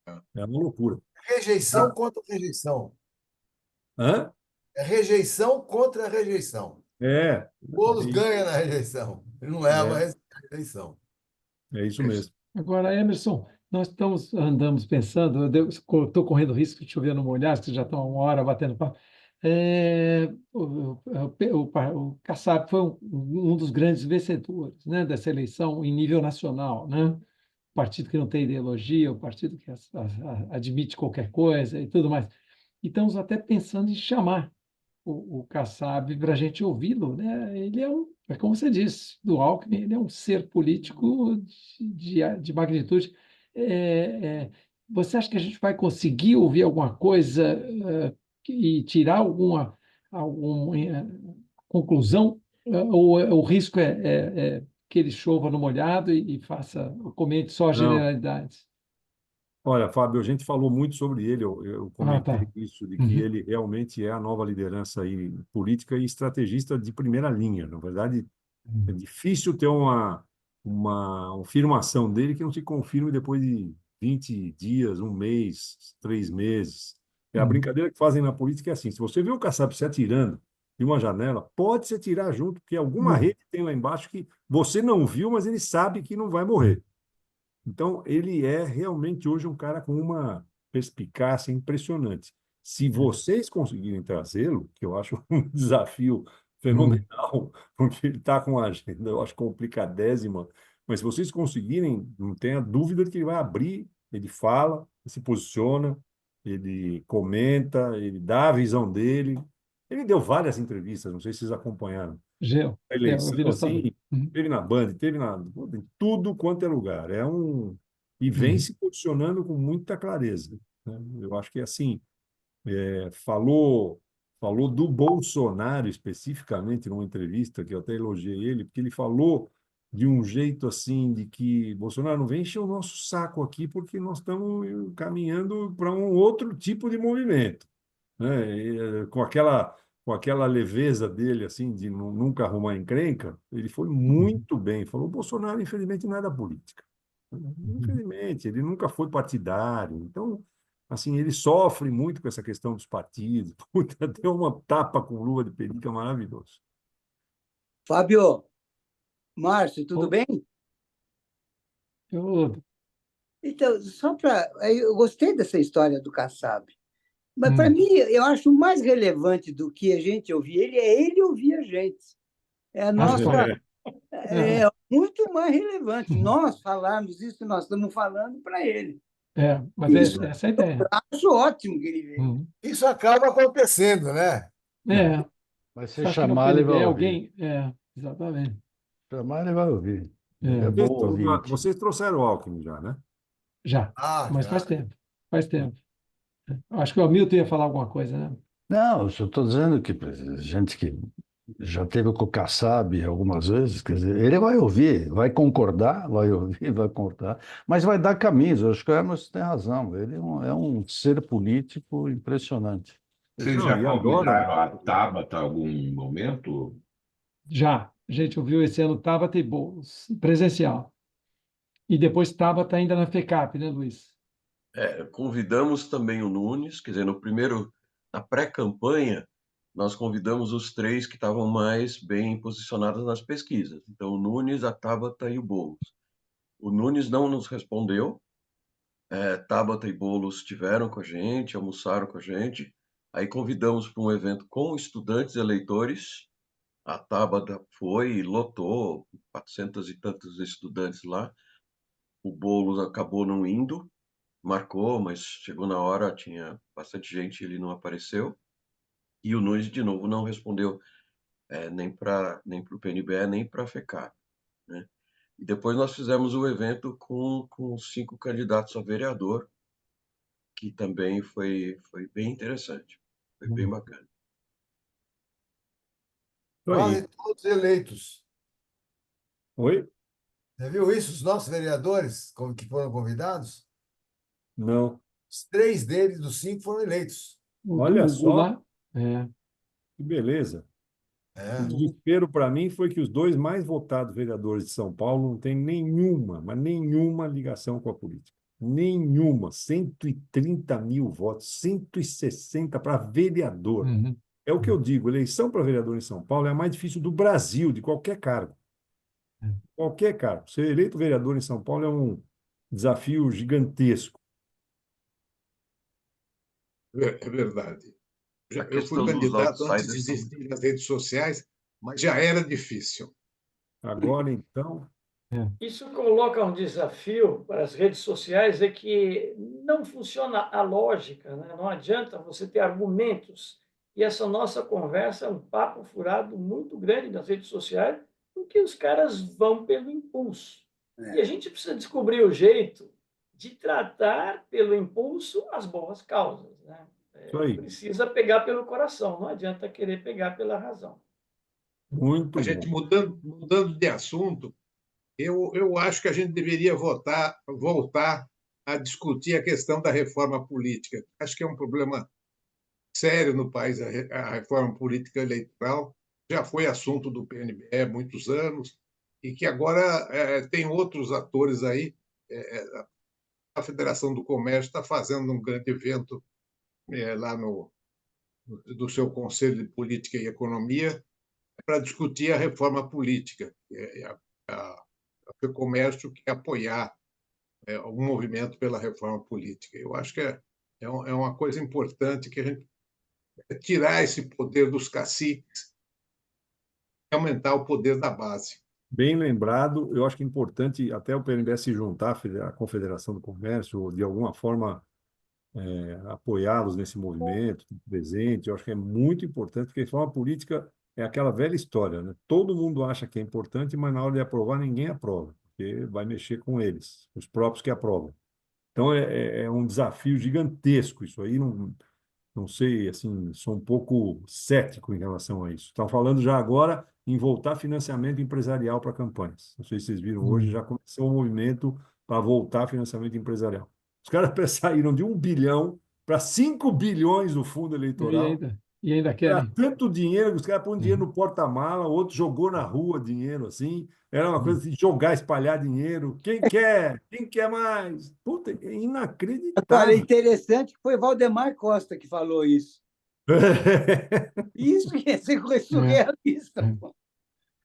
É. É uma loucura. rejeição contra rejeição. Hã? É rejeição contra rejeição. É, Boulos ganha na rejeição. Ele não leva é, a rejeição. é isso mesmo. agora, Emerson, nós andamos pensando, eu estou correndo risco de chover no molhado, que já estão uma hora batendo papo. O Kassab foi um dos grandes vencedores, né, dessa eleição em nível nacional, né? O partido que não tem ideologia, o partido que admite qualquer coisa e tudo mais. E estamos até pensando em chamar o Kassab para a gente ouvi-lo, né? Ele é como você disse, do Alckmin, ele é um ser político de magnitude. Você acha que a gente vai conseguir ouvir alguma coisa e tirar alguma conclusão? Ou o risco é que ele chova no molhado e comente só Não. generalidades? Olha, Fábio, a gente falou muito sobre ele, eu Ah, comentei tá. isso, de que Uhum. ele realmente é a nova liderança aí, política e estrategista de primeira linha. Na verdade, é difícil ter uma afirmação dele que não se confirme depois de 20 dias, um mês, 3 meses. É a Uhum. brincadeira que fazem na política é assim, se você vê o Kassab se atirando de uma janela, pode se atirar junto, porque alguma Uhum. rede tem lá embaixo que você não viu, mas ele sabe que não vai morrer. Então, ele é realmente hoje um cara com uma perspicácia impressionante. Se vocês conseguirem trazê-lo, que eu acho um desafio Uhum. fenomenal, porque ele está com uma agenda, eu acho complicadésima, mas se vocês conseguirem, não tenha dúvida de que ele vai abrir, ele fala, se posiciona, ele comenta, ele dá a visão dele. Ele deu várias entrevistas, não sei se vocês acompanharam a Eu vi eleição, nessa. assim, Uhum. teve na Band, teve em tudo quanto é lugar. E vem Uhum. se posicionando com muita clareza, né? Eu acho que assim, falou do Bolsonaro especificamente numa entrevista que eu até elogiei ele, porque ele falou de um jeito assim de que Bolsonaro não vem encher o nosso saco aqui porque nós estamos caminhando para um outro tipo de movimento, né? Com aquela leveza dele, assim, de nunca arrumar encrenca, ele foi Uhum. muito bem. Falou, o Bolsonaro, infelizmente, não é da política. Uhum. Infelizmente, ele nunca foi partidário. Então, assim, ele sofre muito com essa questão dos partidos. Puta, deu uma tapa com luva de pelica maravilhoso. Fábio, Márcio, tudo Oh, bem? tudo. Então, só para. Eu gostei dessa história do Kassab, mas para Hum. mim, eu acho mais relevante do que a gente ouvir ele, é ele ouvir a gente. É a Ah, nossa. só. É muito mais relevante nós falarmos isso que nós estamos falando para ele. Mas Isso essa é a ideia. eu acho ótimo que ele veio. Uhum. Isso acaba acontecendo, né? É, Mas você se acha que no chamar, ele vai PNB ouvir. alguém. Exatamente. Chamar, ele vai ouvir. Ele é É, bom Vocês, ouvinte. vocês trouxeram o Alckmin já, né? já. Ah, Mas faz já. tempo. Faz tempo. Acho que o Hamilton ia falar alguma coisa, né? Não, eu só estou dizendo que gente que já teve com o Kassab algumas vezes, quer dizer, ele vai ouvir, vai concordar, vai ouvir, vai concordar, mas vai dar caminhos. Eu acho que o Emerson tem razão. Ele é um ser político impressionante. Vocês Não, já e agora, convidaram a Tabata em algum momento? Já. A gente ouviu esse ano Tabata e Boulos, presencial. E depois Tabata ainda na FECAP, né, Luiz? Convidamos também o Nunes, quer dizer, na pré-campanha, nós convidamos os três que estavam mais bem posicionados nas pesquisas. Então, o Nunes, a Tabata e o Boulos. O Nunes não nos respondeu. Tabata e Boulos estiveram com a gente, almoçaram com a gente. Aí convidamos para um evento com estudantes eleitores. A Tabata foi e lotou, 400 e tantos estudantes lá. O Boulos acabou não indo, marcou, mas chegou na hora, tinha bastante gente, ele não apareceu. E o Nunes, de novo, não respondeu nem para o PNBE, nem para a FECAP, né? E depois nós fizemos o evento com 5 candidatos a vereador, que também foi bem interessante, foi bem bacana. isso aí. Quase todos eleitos. Oi? Você viu isso? Os nossos vereadores que foram convidados, Não. os 3 deles, dos 5, foram eleitos. Olha O só Goulart, é, que beleza. O É. desespero para mim foi que os dois mais votados vereadores de São Paulo não têm nenhuma, mas nenhuma ligação com a política. Nenhuma. 130 mil votos, 160 para vereador. uhum. É o que eu digo, eleição para vereador em São Paulo é a mais difícil do Brasil, de qualquer cargo. Qualquer cargo. Ser eleito vereador em São Paulo é um desafio gigantesco. É verdade. A Eu fui questão dos candidato antes de outsiders são existir as redes sociais, mas já era difícil. Agora, então, Isso coloca um desafio para as redes sociais, é que não funciona a lógica, né? Não adianta você ter argumentos. E essa nossa conversa é um papo furado muito grande nas redes sociais, porque os caras vão pelo impulso. E a gente precisa descobrir o jeito de tratar pelo impulso as boas causas, né? isso aí. Precisa pegar pelo coração, não adianta querer pegar pela razão. Muito A gente bom. mudando de assunto, eu acho que a gente deveria voltar a discutir a questão da reforma política. Acho que é um problema sério no país, a reforma política eleitoral. Já foi assunto do PNBE há muitos anos, e que agora tem outros atores aí. A Federação do Comércio está fazendo um grande evento lá do seu Conselho de Política e Economia para discutir a reforma política. O comércio quer apoiar o movimento pela reforma política. Eu acho que é uma coisa importante que a gente tirar esse poder dos caciques e aumentar o poder da base. Bem lembrado, eu acho que é importante até o PNB se juntar à Confederação do Comércio, ou de alguma forma apoiá-los nesse movimento, presente. Eu acho que é muito importante, porque a reforma política é aquela velha história, né? Todo mundo acha que é importante, mas na hora de aprovar, ninguém aprova, porque vai mexer com eles, os próprios que aprovam. Então, é um desafio gigantesco isso aí. Não sei, assim, sou um pouco cético em relação a isso. Estão falando já agora em voltar financiamento empresarial para campanhas. Não sei se vocês viram hoje, já começou o movimento para voltar financiamento empresarial. Os caras saíram de 1 bilhão para 5 bilhões do fundo E eleitoral. ainda Era querem. tanto dinheiro que os caras põem dinheiro no porta-mala, o outro jogou na rua dinheiro assim. Era uma coisa de jogar, espalhar dinheiro. Quem quer? Quem quer mais? Puta, é Agora, é inacreditável. interessante que foi Valdemar Costa que falou isso. Isso que é ser surrealista. pô.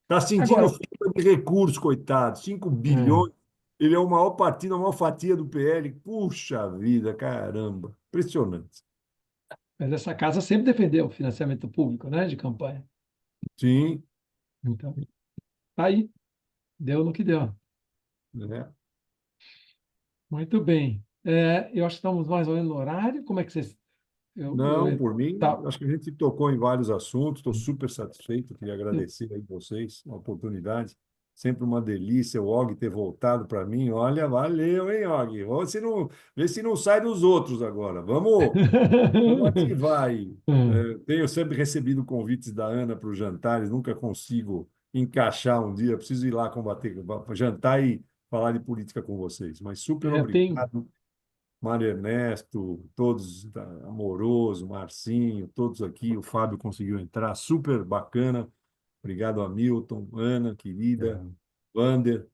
Está sentindo Agora, falta de recursos, coitado. 5 bilhões. Ele é o maior partido, a maior fatia do PL. Puxa vida, caramba. Impressionante. mas essa casa sempre defendeu o financiamento público, né, de campanha. Sim, Então, tá aí, deu no que deu. né? Muito bem. Eu acho que estamos mais ou menos no horário. Como é que vocês. Não, por mim, Tá. acho que a gente tocou em vários assuntos. Estou super satisfeito. Queria agradecer aí vocês a oportunidade. Sempre uma delícia o Og ter voltado para mim. Olha, valeu, hein, Og? Vê se não sai dos outros agora. Vamos ativar aí. Tenho sempre recebido convites da Ana para os jantares, nunca consigo encaixar um dia. Preciso ir lá jantar e falar de política com vocês. Mas super Tem, obrigado. Mário Ernesto, todos, Amoroso, Marcinho, todos aqui. O Fábio conseguiu entrar, super bacana. Obrigado, Hamilton, Ana, querida, Wander.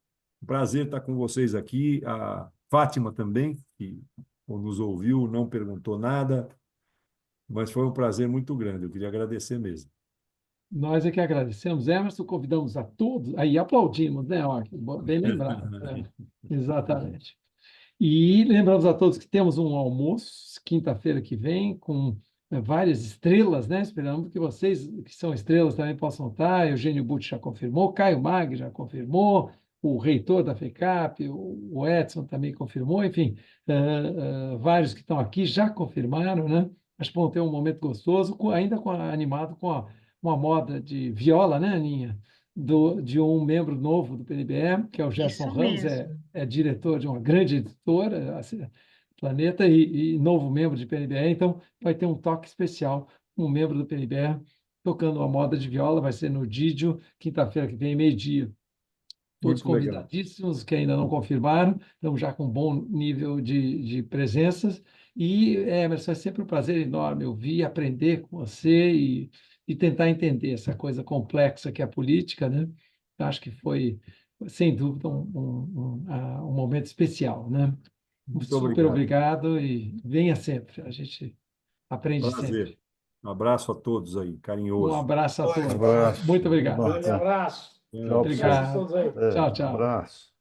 Prazer estar com vocês aqui. A Fátima também, que nos ouviu, não perguntou nada, mas foi um prazer muito grande. Eu queria agradecer mesmo. nós é que agradecemos, Emerson, convidamos a todos, aí aplaudimos, né? Ó, bem lembrado. né? Exatamente. E lembramos a todos que temos um almoço quinta-feira que vem com várias estrelas, né? Esperamos que vocês, que são estrelas, também possam estar. Eugênio Butti já confirmou, Caio Mag já confirmou, o reitor da FECAP, o Edson também confirmou, enfim, vários que estão aqui já confirmaram, né? Acho que vão ter um momento gostoso, ainda animado com uma moda de viola, né, Aninha? De um membro novo do PNBE, que é o Gerson Isso Ramos, mesmo. é diretor de uma grande editora, Planeta, e novo membro de PNBE, então vai ter um toque especial, um membro do PNBE tocando uma moda de viola, vai ser no Didio, quinta-feira que vem, meio-dia. Todos Muito legal. convidadíssimos, que ainda não confirmaram, estamos já com um bom nível de presenças, e, Emerson, é sempre um prazer enorme ouvir, aprender com você e tentar entender essa coisa complexa que é a política, né? Eu acho que foi, sem dúvida, um momento especial, né? Muito Super obrigado. obrigado e venha sempre, a gente aprende Prazer. sempre. Um abraço a todos aí, Um carinhoso. abraço a todos. Abraço. Muito obrigado. Grande abraço. Tchau, Obrigado. Todos aí. Tchau, tchau. Abraço.